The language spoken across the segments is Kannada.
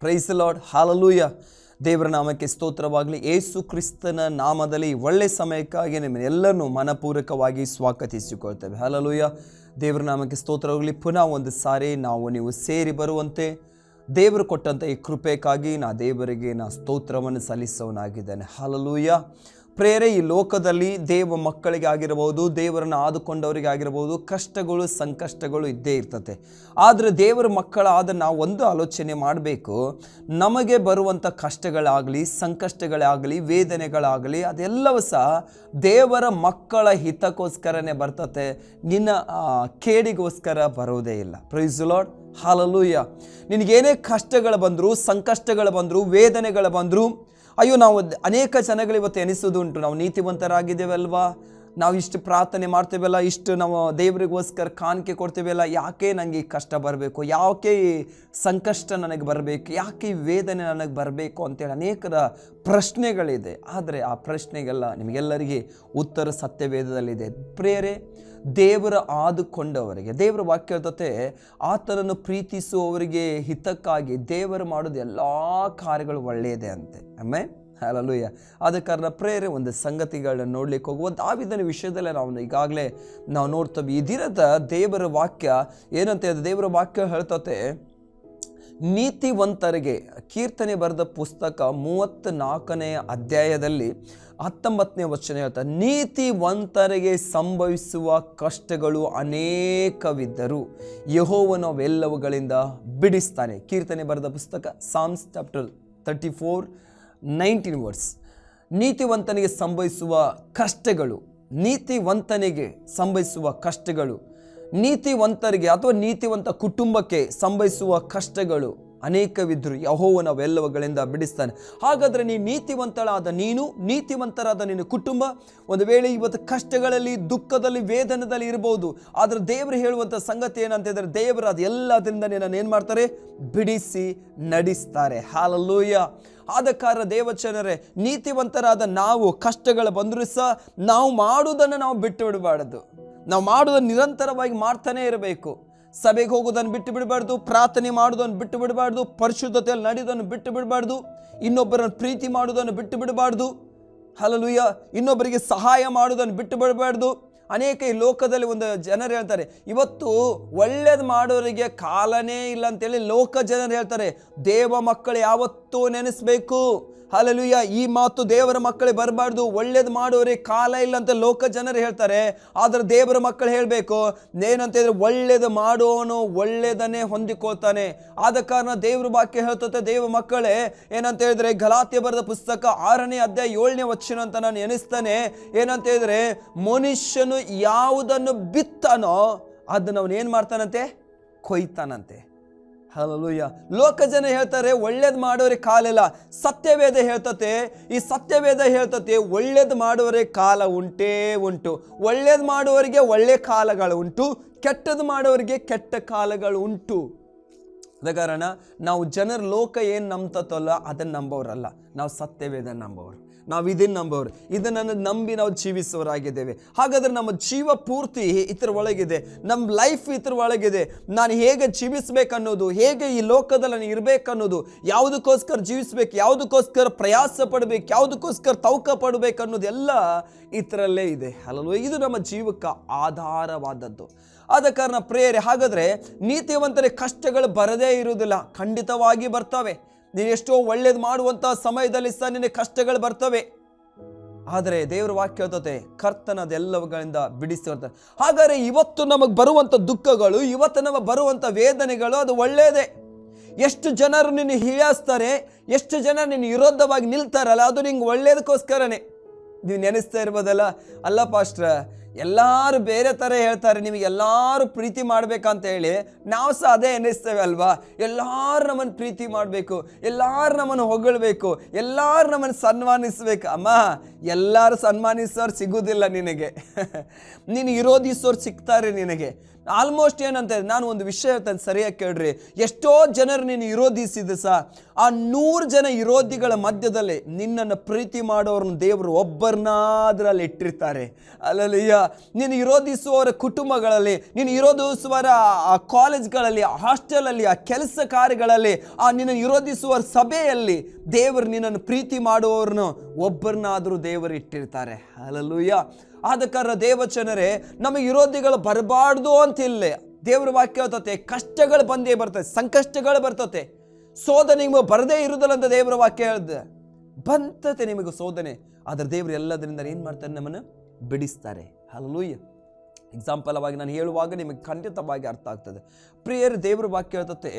Price the lord, hallelujah. ದೇವರ ನಾಮಕ್ಕೆ ಸ್ತೋತ್ರವಾಗಲಿ. ಯೇಸು ಕ್ರಿಸ್ತನ ನಾಮದಲ್ಲಿ ಒಳ್ಳೆ ಸಮಯಕ್ಕಾಗಿ ನಿಮ್ಮೆಲ್ಲರನ್ನು ಮನಪೂರ್ವಕವಾಗಿ ಸ್ವಾಗತಿಸಿಕೊಳ್ತೇವೆ. ಹಾಲೆಲೂಯಾ. ದೇವರ ನಾಮಕ್ಕೆ ಸ್ತೋತ್ರವಾಗಲಿ. ಪುನಃ ಒಂದು ಸಾರಿ ನೀವು ಸೇರಿ ಬರುವಂತೆ ದೇವರು ಕೊಟ್ಟಂಥ ಈ ಕೃಪೆಗಾಗಿ ದೇವರಿಗೆ ಸ್ತೋತ್ರವನ್ನು ಸಲ್ಲಿಸೋನಾಗಿದ್ದೇನೆ. ಹಾಲೆಲೂಯಾ. ಪ್ರೇರೆ, ಈ ಲೋಕದಲ್ಲಿ ದೇವ ಮಕ್ಕಳಿಗೆ ಆಗಿರಬಹುದು, ದೇವರನ್ನು ಆದುಕೊಂಡವರಿಗೆ ಆಗಿರಬಹುದು, ಕಷ್ಟಗಳು ಸಂಕಷ್ಟಗಳು ಇದ್ದೇ ಇರ್ತದೆ. ಆದರೆ ದೇವರ ಮಕ್ಕಳಾದ ನಾವು ಒಂದು ಆಲೋಚನೆ ಮಾಡಬೇಕು. ನಮಗೆ ಬರುವಂಥ ಕಷ್ಟಗಳಾಗಲಿ, ಸಂಕಷ್ಟಗಳಾಗಲಿ, ವೇದನೆಗಳಾಗಲಿ, ಅದೆಲ್ಲವೂ ಸಹ ದೇವರ ಮಕ್ಕಳ ಹಿತಕ್ಕೋಸ್ಕರನೇ ಬರ್ತದೆ, ನಿನ್ನ ಕೇಡಿಗೋಸ್ಕರ ಬರೋದೇ ಇಲ್ಲ. Praise the lord, hallelujah. ನಿನಗೇನೇ ಕಷ್ಟಗಳು ಬಂದರೂ, ಸಂಕಷ್ಟಗಳು ಬಂದರೂ, ವೇದನೆಗಳು ಬಂದರೂ, ಅಯ್ಯೋ ನಾವು ಅನೇಕ ಜನಗಳು ಇವತ್ತು ಎನಿಸೋದುಂಟು, ನಾವು ನೀತಿವಂತರಾಗಿದ್ದೇವಲ್ವಾ, ನಾವು ಇಷ್ಟು ಪ್ರಾರ್ಥನೆ ಮಾಡ್ತೇವಲ್ಲ, ಇಷ್ಟು ನಾವು ದೇವರಿಗೋಸ್ಕರ ಕಾಣಿಕೆ ಕೊಡ್ತೇವಲ್ಲ, ಯಾಕೆ ನನಗೆ ಈ ಕಷ್ಟ ಬರಬೇಕು, ಯಾಕೆ ಈ ಸಂಕಷ್ಟ ನನಗೆ ಬರಬೇಕು, ಯಾಕೆ ಈ ವೇದನೆ ನನಗೆ ಬರಬೇಕು ಅಂತೇಳಿ ಅನೇಕರ ಪ್ರಶ್ನೆಗಳಿದೆ. ಆದರೆ ಆ ಪ್ರಶ್ನೆಗೆಲ್ಲ ನಿಮಗೆಲ್ಲರಿಗೆ ಉತ್ತರ ಸತ್ಯವೇದದಲ್ಲಿದೆ. ಪ್ರಿಯರೇ, ದೇವರ ಆದುಕೊಂಡವರಿಗೆ ದೇವರ ವಾಕ್ಯ ಹೇಳ್ತತೆ, ಆತನನ್ನು ಪ್ರೀತಿಸುವವರಿಗೆ ಹಿತಕ್ಕಾಗಿ ದೇವರು ಮಾಡೋದು ಎಲ್ಲ ಕಾರ್ಯಗಳು ಒಳ್ಳೆಯದೇ ಅಂತೆ. Amen, hallelujah. ಆದ ಕಾರಣ ಪ್ರೇರೆ, ಒಂದು ಸಂಗತಿಗಳನ್ನ ನೋಡ್ಲಿಕ್ಕೆ ಹೋಗುವ ದಾವೀದನ ವಿಷಯದಲ್ಲೇ ನಾವು ಈಗಾಗಲೇ ನೋಡ್ತೇವೆ. ಈ ದಿನದ ದೇವರ ವಾಕ್ಯ ಏನಂತ ಹೇಳಿದ್ರೆ, ದೇವರ ವಾಕ್ಯ ಹೇಳ್ತತೆ, ನೀತಿವಂತರಿಗೆ, ಕೀರ್ತನೆ ಬರೆದ ಪುಸ್ತಕ 34ನೇ ಅಧ್ಯಾಯದಲ್ಲಿ 19ನೇ ವಚನ ಹೇಳ್ತಾರೆ, ನೀತಿವಂತರಿಗೆ ಸಂಭವಿಸುವ ಕಷ್ಟಗಳು ಅನೇಕವಿದ್ದರೂ ಯೆಹೋವನು ಅವೆಲ್ಲವುಗಳಿಂದ ಬಿಡಿಸ್ತಾನೆ. ಕೀರ್ತನೆ ಬರೆದ ಪುಸ್ತಕ ಸಾಮ್ಸ್ ಚಾಪ್ಟರ್ 34:19 ವರ್ಸ್. ನೀತಿವಂತನಿಗೆ ಸಂಭವಿಸುವ ಕಷ್ಟಗಳು, ನೀತಿವಂತನಿಗೆ ಸಂಭವಿಸುವ ಕಷ್ಟಗಳು, ನೀತಿವಂತರಿಗೆ ಅಥವಾ ನೀತಿವಂತ ಕುಟುಂಬಕ್ಕೆ ಸಂಭವಿಸುವ ಕಷ್ಟಗಳು ಅನೇಕವಿದ್ದರು ಯೆಹೋವನು ಅವೆಲ್ಲವುಗಳಿಂದ ಬಿಡಿಸ್ತಾನೆ. ಹಾಗಾದರೆ ನೀನು ನೀತಿವಂತಳಾದ ನೀನು, ನೀತಿವಂತರಾದ ನಿನ್ನ ಕುಟುಂಬ ಒಂದು ವೇಳೆ ಇವತ್ತು ಕಷ್ಟಗಳಲ್ಲಿ, ದುಃಖದಲ್ಲಿ, ವೇದನದಲ್ಲಿ ಇರಬಹುದು. ಆದರೆ ದೇವರು ಹೇಳುವಂಥ ಸಂಗತಿ ಏನಂತ ಹೇಳಿದ್ರೆ, ದೇವರು ಅದು ಎಲ್ಲದರಿಂದ ನಿನ್ನನ್ನು ಏನು ಮಾಡ್ತಾರೆ, ಬಿಡಿಸಿ ನಡೆಸ್ತಾರೆ. ಹಾಲೆಲೂಯಾ. ಆದ ಕಾರಣ ದೇವಚನರೇ, ನೀತಿವಂತರಾದ ನಾವು ಕಷ್ಟಗಳು ಬಂದರೂ ಸಹ ನಾವು ಮಾಡುವುದನ್ನು ನಾವು ಬಿಟ್ಟು ಬಿಡಬಾರ್ದು. ನಾವು ಮಾಡೋದನ್ನು ನಿರಂತರವಾಗಿ ಮಾಡ್ತಾನೆ ಇರಬೇಕು. ಸಭೆಗೆ ಹೋಗೋದನ್ನು ಬಿಟ್ಟು ಬಿಡಬಾರ್ದು, ಪ್ರಾರ್ಥನೆ ಮಾಡೋದನ್ನು ಬಿಟ್ಟು ಬಿಡಬಾರ್ದು, ಪರಿಶುದ್ಧತೆಯಲ್ಲಿ ನಡೆಯೋದನ್ನು ಬಿಟ್ಟು ಬಿಡಬಾರ್ದು, ಇನ್ನೊಬ್ಬರನ್ನು ಪ್ರೀತಿ ಮಾಡೋದನ್ನು ಬಿಟ್ಟು ಬಿಡಬಾರ್ದು. ಹಲ್ಲೆಲೂಯಾ. ಇನ್ನೊಬ್ಬರಿಗೆ ಸಹಾಯ ಮಾಡೋದನ್ನು ಬಿಟ್ಟು ಬಿಡಬಾರ್ದು. ಅನೇಕ ಈ ಲೋಕದಲ್ಲಿ ಒಂದು ಜನರು ಹೇಳ್ತಾರೆ, ಇವತ್ತು ಒಳ್ಳೇದು ಮಾಡೋರಿಗೆ ಕಾಲನೇ ಇಲ್ಲ ಅಂತೇಳಿ ಲೋಕ ಜನರು ಹೇಳ್ತಾರೆ. ದೇವ ಮಕ್ಕಳು ಯಾವತ್ತೂ ನೆನೆಸ್ಬೇಕು. ಹಲ್ಲೆಲೂಯಾ. ಈ ಮಾತು ದೇವರ ಮಕ್ಕಳಿಗೆ ಬರಬಾರ್ದು. ಒಳ್ಳೇದು ಮಾಡೋರಿಗೆ ಕಾಲ ಇಲ್ಲ ಅಂತ ಲೋಕ ಜನರು ಹೇಳ್ತಾರೆ. ಆದರೆ ದೇವರ ಮಕ್ಕಳು ಹೇಳಬೇಕು ಏನಂತ ಹೇಳಿದ್ರೆ, ಒಳ್ಳೇದು ಮಾಡೋನು ಒಳ್ಳೇದನ್ನೇ ಹೊಂದಿಕೊಳ್ತಾನೆ. ಆದ ಕಾರಣ ದೇವ್ರ ವಾಕ್ಯ ಹೇಳ್ತದೆ, ದೇವ ಮಕ್ಕಳೇ ಏನಂತ ಹೇಳಿದ್ರೆ, ಗಲಾತ್ಯ ಬರೆದ ಪುಸ್ತಕ 6ನೇ ಅಧ್ಯಾಯ 7ನೇ ವಚನ ಅಂತ ನಾನು ಎನಿಸ್ತೇನೆ. ಏನಂತ ಹೇಳಿದ್ರೆ, ಮನುಷ್ಯನು ಯಾವುದನ್ನು ಬಿತ್ತಾನೋ ಅದನ್ನು ಅವನು ಏನು ಮಾಡ್ತಾನಂತೆ, ಕೊಯ್ತಾನಂತೆ. ಹಲ್ಲೆಲೂಯಾ. ಲೋಕ ಜನ ಹೇಳ್ತಾರೆ ಒಳ್ಳೇದು ಮಾಡೋರಿಗೆ ಕಾಲಿಲ್ಲ. ಸತ್ಯವೇದ ಹೇಳ್ತತೆ, ಈ ಸತ್ಯವೇದ ಹೇಳ್ತತೆ, ಒಳ್ಳೇದು ಮಾಡೋರಿಗೆ ಕಾಲ ಉಂಟೇ ಉಂಟು. ಒಳ್ಳೇದು ಮಾಡುವವರಿಗೆ ಒಳ್ಳೆ ಕಾಲಗಳು ಉಂಟು, ಕೆಟ್ಟದ್ದು ಮಾಡೋರಿಗೆ ಕೆಟ್ಟ ಕಾಲಗಳು ಉಂಟು. ಅದ ಕಾರಣ ನಾವು ಜನರ ಲೋಕ ಏನು ನಂಬ್ತಲ್ಲ ಅದನ್ನು ನಂಬೋರಲ್ಲ, ನಾವು ಸತ್ಯವೇದ ನಂಬೋರು, ನಾವು ಇದನ್ನು ನಂಬೋರು. ಇದನ್ನು ನಂಬಿ ನಾವು ಜೀವಿಸೋರಾಗಿದ್ದೇವೆ. ಹಾಗಾದರೆ ನಮ್ಮ ಜೀವ ಪೂರ್ತಿ ಇತರ ಒಳಗಿದೆ, ನಮ್ಮ ಲೈಫ್ ಇತರ ಒಳಗಿದೆ. ನಾನು ಹೇಗೆ ಜೀವಿಸ್ಬೇಕನ್ನೋದು, ಹೇಗೆ ಈ ಲೋಕದಲ್ಲಿ ನಾನು ಇರಬೇಕನ್ನೋದು, ಯಾವುದಕ್ಕೋಸ್ಕರ ಜೀವಿಸ್ಬೇಕು, ಯಾವುದಕ್ಕೋಸ್ಕರ ಪ್ರಯಾಸ ಪಡಬೇಕು, ಯಾವುದಕ್ಕೋಸ್ಕರ ತೌಕ ಪಡಬೇಕು ಅನ್ನೋದೆಲ್ಲ ಇದರಲ್ಲೇ ಇದೆ. ಹಲ್ಲೆಲೂಯಾ. ಇದು ನಮ್ಮ ಜೀವಕ್ಕೆ ಆಧಾರವಾದದ್ದು. ಆದ ಕಾರಣ ಪ್ರೇರೆ, ಹಾಗಾದರೆ ನೀತಿವಂತರಿಗೆ ಕಷ್ಟಗಳು ಬರದೇ ಇರುವುದಿಲ್ಲ, ಖಂಡಿತವಾಗಿ ಬರ್ತವೆ. ನೀನು ಎಷ್ಟೋ ಒಳ್ಳೇದು ಮಾಡುವಂಥ ಸಮಯದಲ್ಲಿ ಸಹ ನಿನಗೆ ಕಷ್ಟಗಳು ಬರ್ತವೆ. ಆದರೆ ದೇವರ ವಾಕ್ಯ ಹೇಳ್ತದೆ, ಕರ್ತನದೆಲ್ಲವುಗಳಿಂದ ಬಿಡಿಸಿರ್ತಾರೆ. ಹಾಗಾದರೆ ಇವತ್ತು ನಮಗೆ ಬರುವಂಥ ದುಃಖಗಳು, ಇವತ್ತು ನಮಗೆ ಬರುವಂಥ ವೇದನೆಗಳು ಅದು ಒಳ್ಳೆಯದೇ. ಎಷ್ಟು ಜನರು ನಿನ್ನ ಹೀಯಾಸ್ತಾರೆ, ಎಷ್ಟು ಜನ ನಿನ್ನ ವಿರೋಧವಾಗಿ ನಿಲ್ತಾರಲ್ಲ, ಅದು ನಿಂಗೆ ಒಳ್ಳೇದಕ್ಕೋಸ್ಕರನೇ. ನೀವು ನೆನೆಸ್ತಾ ಇರ್ಬೋದಲ್ಲ, ಅಲ್ಲ ಪಾಸ್ಟ್ರ ಎಲ್ಲರೂ ಬೇರೆ ಥರ ಹೇಳ್ತಾರೆ, ನಿಮಗೆ ಎಲ್ಲರೂ ಪ್ರೀತಿ ಮಾಡಬೇಕಂತ ಹೇಳಿ ನಾವು ಸಹ ಅದೇ ಎನಿಸ್ತೇವೆ ಅಲ್ವಾ. ಎಲ್ಲರೂ ನಮ್ಮನ್ನು ಪ್ರೀತಿ ಮಾಡಬೇಕು, ಎಲ್ಲರೂ ನಮ್ಮನ್ನು ಹೊಗಳಬೇಕು, ಎಲ್ಲರೂ ನಮ್ಮನ್ನು ಸನ್ಮಾನಿಸ್ಬೇಕು. ಅಮ್ಮ, ಎಲ್ಲರೂ ಸನ್ಮಾನಿಸೋರು ಸಿಗೋದಿಲ್ಲ ನಿನಗೆ, ನೀನು ವಿರೋಧಿಸೋರು ಸಿಗ್ತಾರೆ ನಿನಗೆ. ಆಲ್ಮೋಸ್ಟ್ ಏನಂತ ನಾನು ಒಂದು ವಿಷಯ ಹೇಳ್ತೇನೆ, ಸರಿಯಾಗಿ ಕೇಳ್ರಿ. ಎಷ್ಟೋ ಜನರು ನೀನು ವಿರೋಧಿಸಿದ ಆ 100 ಜನ ವಿರೋಧಿಗಳ ಮಧ್ಯದಲ್ಲಿ ನಿನ್ನನ್ನು ಪ್ರೀತಿ ಮಾಡೋರನ್ನ ದೇವರು ಒಬ್ಬರನ್ನಾದ್ರಲ್ಲಿ ಇಟ್ಟಿರ್ತಾರೆ. ಅಲ್ಲಲ್ಲಿಯ ನೀನು ವಿರೋಧಿಸುವವರ ಕುಟುಂಬಗಳಲ್ಲಿ, ನೀನು ವಿರೋಧಿಸುವವರ ಆ ಕಾಲೇಜ್ಗಳಲ್ಲಿ, ಹಾಸ್ಟೆಲಲ್ಲಿ, ಆ ಕೆಲಸ ಕಾರ್ಯಗಳಲ್ಲಿ, ಆ ನಿನ್ನ ವಿರೋಧಿಸುವ ಸಭೆಯಲ್ಲಿ ದೇವರು ನಿನ್ನನ್ನು ಪ್ರೀತಿ ಮಾಡುವವ್ರನ್ನು ಒಬ್ಬರನ್ನಾದರೂ ದೇವರು ಇಟ್ಟಿರ್ತಾರೆ. ಅಲ್ಲಲ್ಲೂಯ್ಯ. ಆದ ಕಾರಣ ದೇವಚನರೇ, ನಮಗೆ ವಿರೋಧಿಗಳು ಬರಬಾರ್ದು ಅಂತಿಲ್ಲ. ದೇವ್ರ ವಾಕ್ಯ ಹೇಳ್ತತೆ ಕಷ್ಟಗಳು ಬಂದೇ ಬರ್ತದೆ, ಸಂಕಷ್ಟಗಳು ಬರ್ತತೆ, ಶೋಧನೆ ನಿಮಗೆ ಬರದೇ ಇರುವುದಿಲ್ಲ ಅಂತ ದೇವರ ವಾಕ್ಯ ಹೇಳ್ದೆ. ಬಂತತೆ ನಿಮಗೆ ಶೋಧನೆ, ಆದರೆ ದೇವರು ಎಲ್ಲದರಿಂದ ಏನು ಮಾಡ್ತಾರೆ, ನಮ್ಮನ್ನು ಬಿಡಿಸ್ತಾರೆ. ಹಲ್ಲೆಲೂಯಾ. ಎಕ್ಸಾಂಪಲ್ ಆಗಿ ನಾನು ಹೇಳುವಾಗ ನಿಮಗೆ ಖಂಡಿತವಾಗಿ ಅರ್ಥ ಆಗ್ತದೆ. ಪ್ರಿಯರು, ದೇವರ ವಾಕ್ಯ ಹೇಳ್ತತೆ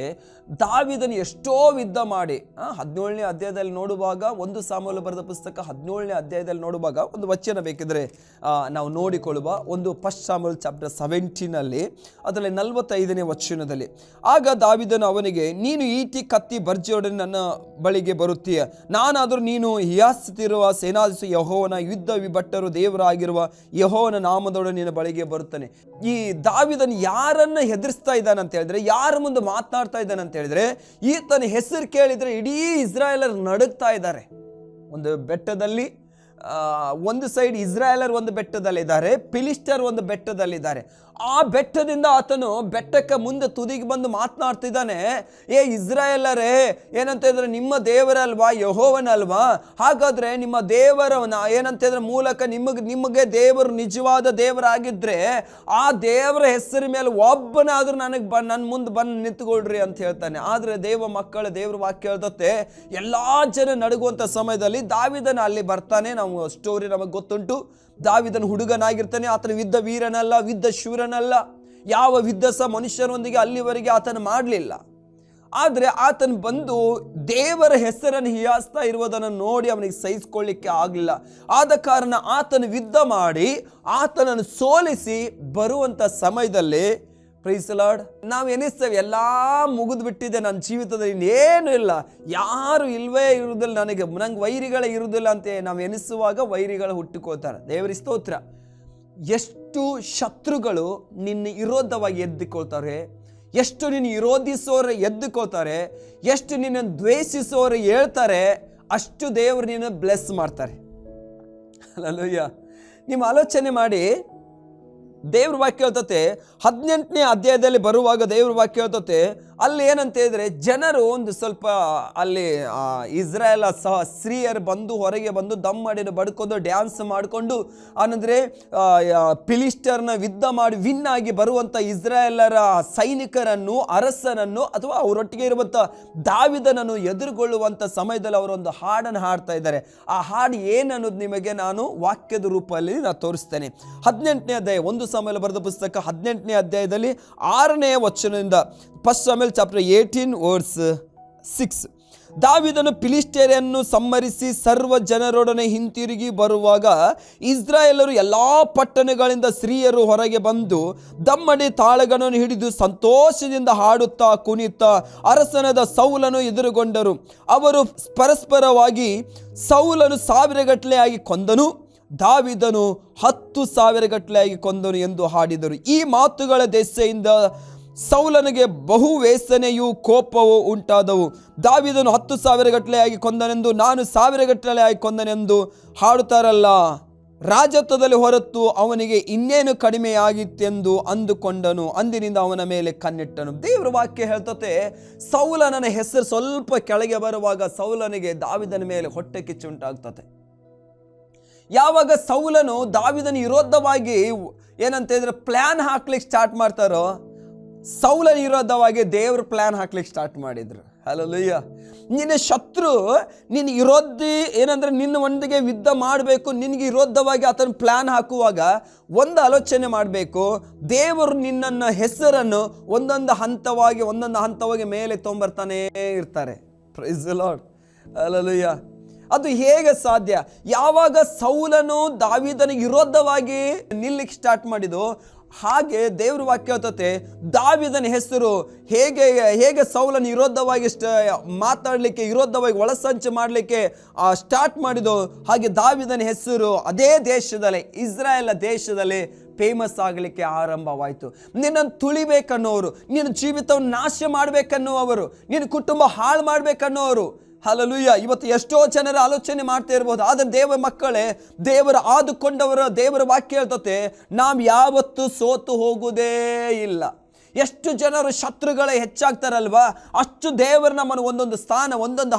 ದಾವೀದನು ಎಷ್ಟೋ ಯುದ್ಧ ಮಾಡಿ 17ನೇ ಅಧ್ಯಾಯದಲ್ಲಿ ನೋಡುವಾಗ, 1 ಸಾಮುವೇಲ ಬರೆದ ಪುಸ್ತಕ 17ನೇ ಅಧ್ಯಾಯದಲ್ಲಿ ನೋಡುವಾಗ ಒಂದು ವಚನ ಬೇಕಿದ್ರೆ ನಾವು ನೋಡಿಕೊಳ್ಳುವ. 1 ಸಾಮುವೇಲ ಚಾಪ್ಟರ್ 17 ಅದರಲ್ಲಿ 45ನೇ ವಚನದಲ್ಲಿ, ಆಗ ದಾವೀದನು ಅವನಿಗೆ, ನೀನು ಈಟಿ ಕತ್ತಿ ಬರ್ಜಿಯೊಡನೆ ನನ್ನ ಬಳಿಗೆ ಬರುತ್ತೀಯ, ನಾನಾದರೂ ನೀನು ಹಿಯಾಸುತ್ತಿರುವ ಸೇನಾಧೀಶ ಯೆಹೋವನ ಯುದ್ಧ ವಿಭಟ್ಟರು ದೇವರಾಗಿರುವ ಯೆಹೋವನ ನಾಮದೊಡನೆ ನಿನ್ನ ಬಳಿಗೆ ಬರುತ್ತಾನೆ. ಈ ದಾವೀದನು ಯಾರನ್ನ ಹೆದರಿಸ್ತಾ ಇದ್ದಾನೆ ಅಂತ ಹೇಳಿದ್ರೆ, ಯಾರ ಮುಂದೆ ಮಾತನಾಡ್ತಾ ಇದ್ದಾನೆ ಅಂತ ಹೇಳಿದ್ರೆ, ಈತನ ಹೆಸರು ಕೇಳಿದ್ರೆ ಇಡೀ ಇಸ್ರಾಯೇಲರು ನಡುಗ್ತಾ ಇದ್ದಾರೆ. ಒಂದು ಬೆಟ್ಟದಲ್ಲಿ ಒಂದು ಸೈಡ್ ಇಸ್ರಾಯೇಲರ್ ಒಂದು ಬೆಟ್ಟದಲ್ಲಿದ್ದಾರೆ, ಫಿಲಿಸ್ಟರ್ ಒಂದು ಬೆಟ್ಟದಲ್ಲಿದ್ದಾರೆ. ಆ ಬೆಟ್ಟದಿಂದ ಆತನು ಬೆಟ್ಟಕ್ಕೆ ಮುಂದೆ ತುದಿಗೆ ಬಂದು ಮಾತನಾಡ್ತಿದ್ದಾನೆ, ಏ ಇಸ್ರಾಯೇಲರೇ, ಏನಂತ ಹೇಳಿದ್ರೆ ನಿಮ್ಮ ದೇವರಲ್ವಾ, ಯೆಹೋವನಲ್ವಾ? ಹಾಗಾದ್ರೆ ನಿಮ್ಮ ದೇವರವನ ಏನಂತ ಹೇಳಿದ್ರೆ ಮೂಲಕ ನಿಮಗೆ ದೇವರು ನಿಜವಾದ ದೇವರಾಗಿದ್ರೆ ಆ ದೇವರ ಹೆಸರ ಮೇಲೆ ಒಬ್ಬನಾದ್ರೂ ನನ್ನ ಮುಂದೆ ಬಂದು ನಿಂತ್ಕೊಳ್ರಿ ಅಂತ ಹೇಳ್ತಾನೆ. ಆದ್ರೆ ದೇವ ಮಕ್ಕಳ ದೇವ್ರ ವಾಕ್ಯ ಹೇಳ್ತತೆ ಎಲ್ಲಾ ಜನ ನಡುಗುವಂತ ಸಮಯದಲ್ಲಿ ದಾವೀದನ ಅಲ್ಲಿ ಬರ್ತಾನೆ. ನಾವು ಸ್ಟೋರಿ ನಮಗೆ ಗೊತ್ತುಂಟು. ದಾವೀದನ ಹುಡುಗನಾಗಿರ್ತಾನೆ, ಆತನ ಯುದ್ಧ ವೀರನಲ್ಲ, ಯುದ್ಧ ಶೂರನಲ್ಲ, ಯಾವ ಯುದ್ಧ ಸಹ ಮನುಷ್ಯರೊಂದಿಗೆ ಅಲ್ಲಿವರೆಗೆ ಆತನು ಮಾಡಲಿಲ್ಲ. ಆದರೆ ಆತನು ಬಂದು ದೇವರ ಹೆಸರನ್ನು ಹಿಯಾಸ್ತಾ ಇರುವುದನ್ನು ನೋಡಿ ಅವನಿಗೆ ಸಹಿಸಿಕೊಳ್ಳಿಕ್ಕೆ ಆಗಲಿಲ್ಲ. ಆದ ಕಾರಣ ಆತನು ಯುದ್ಧ ಮಾಡಿ ಆತನನ್ನು ಸೋಲಿಸಿ ಬರುವಂಥ ಸಮಯದಲ್ಲಿ, ಪ್ರೈಸ್ ದಿ ಲಾರ್ಡ್, ನಾವು ಎನಿಸ್ತೇವೆ ಎಲ್ಲ ಮುಗಿದು ಬಿಟ್ಟಿದೆ ನನ್ನ ಜೀವಿತದಲ್ಲಿ, ಇನ್ನೇನು ಇಲ್ಲ, ಯಾರು ಇಲ್ವೇ ಇರುವುದಿಲ್ಲ, ನಂಗೆ ವೈರಿಗಳೇ ಇರುವುದಿಲ್ಲ ಅಂತ ನಾವು ಎನಿಸುವಾಗ ವೈರಿಗಳು ಹುಟ್ಟಿಕೋತಾರೆ. ದೇವರ ಸ್ತೋತ್ರ. ಎಷ್ಟು ಶತ್ರುಗಳು ನಿನ್ನ ವಿರೋಧವಾಗಿ ಎದ್ದುಕೊಳ್ತಾರೆ, ಎಷ್ಟು ನಿನ್ನ ವಿರೋಧಿಸೋರು ಎದ್ದುಕೋತಾರೆ, ಎಷ್ಟು ನಿನ್ನ ದ್ವೇಷಿಸೋರು ಹೇಳ್ತಾರೆ, ಅಷ್ಟು ದೇವರು ನಿನ್ನ ಬ್ಲೆಸ್ ಮಾಡ್ತಾರೆ. ಹಲ್ಲೆಲೂಯಾ. ನಿಮ್ಮ ಆಲೋಚನೆ ಮಾಡಿ. ದೇವ್ರ ವಾಕ್ಯ ಹೇಳ್ತತೆ 18ನೇ ಅಧ್ಯಾಯದಲ್ಲಿ ಬರುವಾಗ ದೇವ್ರ ವಾಕ್ಯ ಹೇಳ್ತತೆ ಅಲ್ಲಿ ಏನಂತ ಹೇಳಿದ್ರೆ, ಜನರು ಒಂದು ಸ್ವಲ್ಪ ಅಲ್ಲಿ ಇಸ್ರಾಯೇಲ ಸಹ ಸ್ತ್ರೀಯರು ಬಂದು ಹೊರಗೆ ಬಂದು ದಮ್ ಮಾಡಿ ಬಡ್ಕೊಂಡು ಡ್ಯಾನ್ಸ್ ಮಾಡಿಕೊಂಡು ಆನಂದ್ರೆ ಫಿಲಿಸ್ಟರ್ನ ಯುದ್ಧ ಮಾಡಿ ವಿನ್ ಆಗಿ ಬರುವಂಥ ಇಸ್ರಾಯೇಲರ ಸೈನಿಕರನ್ನು, ಅರಸನನ್ನು ಅಥವಾ ಅವರೊಟ್ಟಿಗೆ ಇರುವಂಥ ದಾವೀದನನ್ನು ಎದುರುಗೊಳ್ಳುವಂಥ ಸಮಯದಲ್ಲಿ ಅವರೊಂದು ಹಾಡನ್ನು ಹಾಡ್ತಾ ಇದ್ದಾರೆ. ಆ ಹಾಡು ಏನನ್ನೋದು ನಿಮಗೆ ನಾನು ವಾಕ್ಯದ ರೂಪದಲ್ಲಿ ನಾನು ತೋರಿಸ್ತೇನೆ. 18ನೇ ಅಧ್ಯಾಯ, 1 ಸಾಮುವೇಲ ಬರೆದ ಪುಸ್ತಕ 18ನೇ ಅಧ್ಯಾಯದಲ್ಲಿ 6ನೇ ವಚನದಿಂದ, 1 ಸಾಮುವೇಲ್ ಚಾಪ್ಟರ್ 18 ವರ್ಸ್ 6. ದಾವೀದನು ಫಿಲಿಸ್ಟಿಯರನ್ನು ಸಂಹರಿಸಿ ಸರ್ವ ಜನರೊಡನೆ ಹಿಂತಿರುಗಿ ಬರುವಾಗ ಇಸ್ರಾಯೇಲರು ಎಲ್ಲಾ ಪಟ್ಟಣಗಳಿಂದ ಸ್ತ್ರೀಯರು ಹೊರಗೆ ಬಂದು ದಮ್ಮಡಿ ತಾಳಗಳನ್ನು ಹಿಡಿದು ಸಂತೋಷದಿಂದ ಹಾಡುತ್ತಾ ಕುಣಿಯುತ್ತಾ ಅರಸನಾದ ಸೌಲನು ಎದುರುಗೊಂಡರು. ಅವರು ಪರಸ್ಪರವಾಗಿ ಸೌಲನು 1000 ಗಟ್ಟಲೆ ಆಗಿ ಕೊಂದನು, ದಾವೀದನು 10,000 ಗಟ್ಟಲೆ ಆಗಿ ಕೊಂದನು ಎಂದು ಹಾಡಿದರು. ಈ ಮಾತುಗಳ ದೆಸೆಯಿಂದ ಸೌಲನಿಗೆ ಬಹು ವೇಸನೆಯೂ ಕೋಪವೂ ಉಂಟಾದವು. ದಾವೀದನು 10,000 ಗಟ್ಟಲೆ ಆಗಿ ಕೊಂದನೆಂದು, ನಾನು 1000 ಗಟ್ಟಲೆ ಆಗಿ ಕೊಂದನೆಂದು ಹಾಡುತ್ತಾರಲ್ಲ, ರಾಜತ್ವದಲ್ಲಿ ಹೊರತು ಅವನಿಗೆ ಇನ್ನೇನು ಕಡಿಮೆಯಾಗಿತ್ತೆಂದು ಅಂದುಕೊಂಡನು. ಅಂದಿನಿಂದ ಅವನ ಮೇಲೆ ಕಣ್ಣಿಟ್ಟನು. ದೇವರ ವಾಕ್ಯ ಹೇಳ್ತತೆ, ಸೌಲನ ಹೆಸರು ಸ್ವಲ್ಪ ಕೆಳಗೆ ಬರುವಾಗ ಸೌಲನಿಗೆ ದಾವೀದನ ಮೇಲೆ ಹೊಟ್ಟೆ ಕಿಚ್ಚು ಉಂಟಾಗ್ತದೆ. ಯಾವಾಗ ಸೌಲನು ದಾವೀದನ ವಿರೋಧವಾಗಿ ಏನಂತ ಹೇಳಿದ್ರೆ ಪ್ಲಾನ್ ಹಾಕ್ಲಿಕ್ಕೆ ಸ್ಟಾರ್ಟ್ ಮಾಡ್ತಾರೋ, ಸೌಲನ ವಿರೋಧವಾಗಿ ದೇವ್ರ ಪ್ಲಾನ್ ಹಾಕ್ಲಿಕ್ಕೆ ಸ್ಟಾರ್ಟ್ ಮಾಡಿದ್ರು. ಹಲ್ಲೆಲೂಯಾ. ನಿನ್ನ ಶತ್ರು ನಿನ್ನ ವಿರೋಧಿ ಏನಂದ್ರೆ ನಿನ್ನ ಒಂದಿಗೆ ಯುದ್ಧ ಮಾಡಬೇಕು, ನಿನಗೆ ವಿರೋಧವಾಗಿ ಆತನ ಪ್ಲಾನ್ ಹಾಕುವಾಗ ಒಂದು ಆಲೋಚನೆ ಮಾಡಬೇಕು, ದೇವರು ನಿನ್ನನ್ನು ಹೆಸರನ್ನು ಒಂದೊಂದು ಹಂತವಾಗಿ ಮೇಲೆ ತೊಗೊಂಬರ್ತಾನೇ ಇರ್ತಾರೆ. Praise the lord. ಹಲ್ಲೆಲೂಯಾ. ಅದು ಹೇಗೆ ಸಾಧ್ಯ? ಯಾವಾಗ ಸೌಲನು ದಾವೀದನಿಗೆ ವಿರೋಧವಾಗಿ ನಿಲ್ಲಿಕ್ಕೆ ಸ್ಟಾರ್ಟ್ ಮಾಡಿದ್ದು, ಹಾಗೆ ದೇವ್ರ ವಾಕ್ಯ ಹೇಳ್ತತೆ ದಾವೀದನ ಹೆಸರು ಹೇಗೆ ಸೌಲನ ವಿರೋಧವಾಗಿ ಮಾತಾಡಲಿಕ್ಕೆ, ವಿರೋಧವಾಗಿ ಒಳಸಂಚು ಮಾಡಲಿಕ್ಕೆ ಸ್ಟಾರ್ಟ್ ಮಾಡಿದ್ದು, ಹಾಗೆ ದಾವೀದನ ಹೆಸರು ಅದೇ ದೇಶದಲ್ಲಿ, ಇಸ್ರಾಯೇಲ್ ದೇಶದಲ್ಲಿ ಫೇಮಸ್ ಆಗಲಿಕ್ಕೆ ಆರಂಭವಾಯಿತು. ನಿನ್ನನ್ನು ತುಳಿಬೇಕನ್ನೋರು, ನಿನ್ನ ಜೀವಿತವನ್ನು ನಾಶ ಮಾಡಬೇಕನ್ನುವವರು, ನಿನ್ನ ಕುಟುಂಬ ಹಾಳು ಮಾಡಬೇಕನ್ನೋರು. ಹಲ್ಲೆಲೂಯಾ. ಇವತ್ತು ಎಷ್ಟೋ ಜನರ ಆಲೋಚನೆ ಮಾಡ್ತಾ ಇರ್ಬೋದು, ಆದರೆ ದೇವರ ಮಕ್ಕಳೇ, ದೇವರ ಆದುಕೊಂಡವರ ದೇವರ ವಾಕ್ಯ ಹೇಳ್ತತೆ, ನಾವು ಯಾವತ್ತೂ ಸೋತು ಹೋಗುವುದೇ ಇಲ್ಲ. ಎಷ್ಟು ಜನರು ಶತ್ರುಗಳೇ ಹೆಚ್ಚಾಗ್ತಾರಲ್ವಾ, ಅಷ್ಟು ದೇವರು ನಮ್ಮನ್ನು ಒಂದೊಂದು ಸ್ಥಾನ, ಒಂದೊಂದು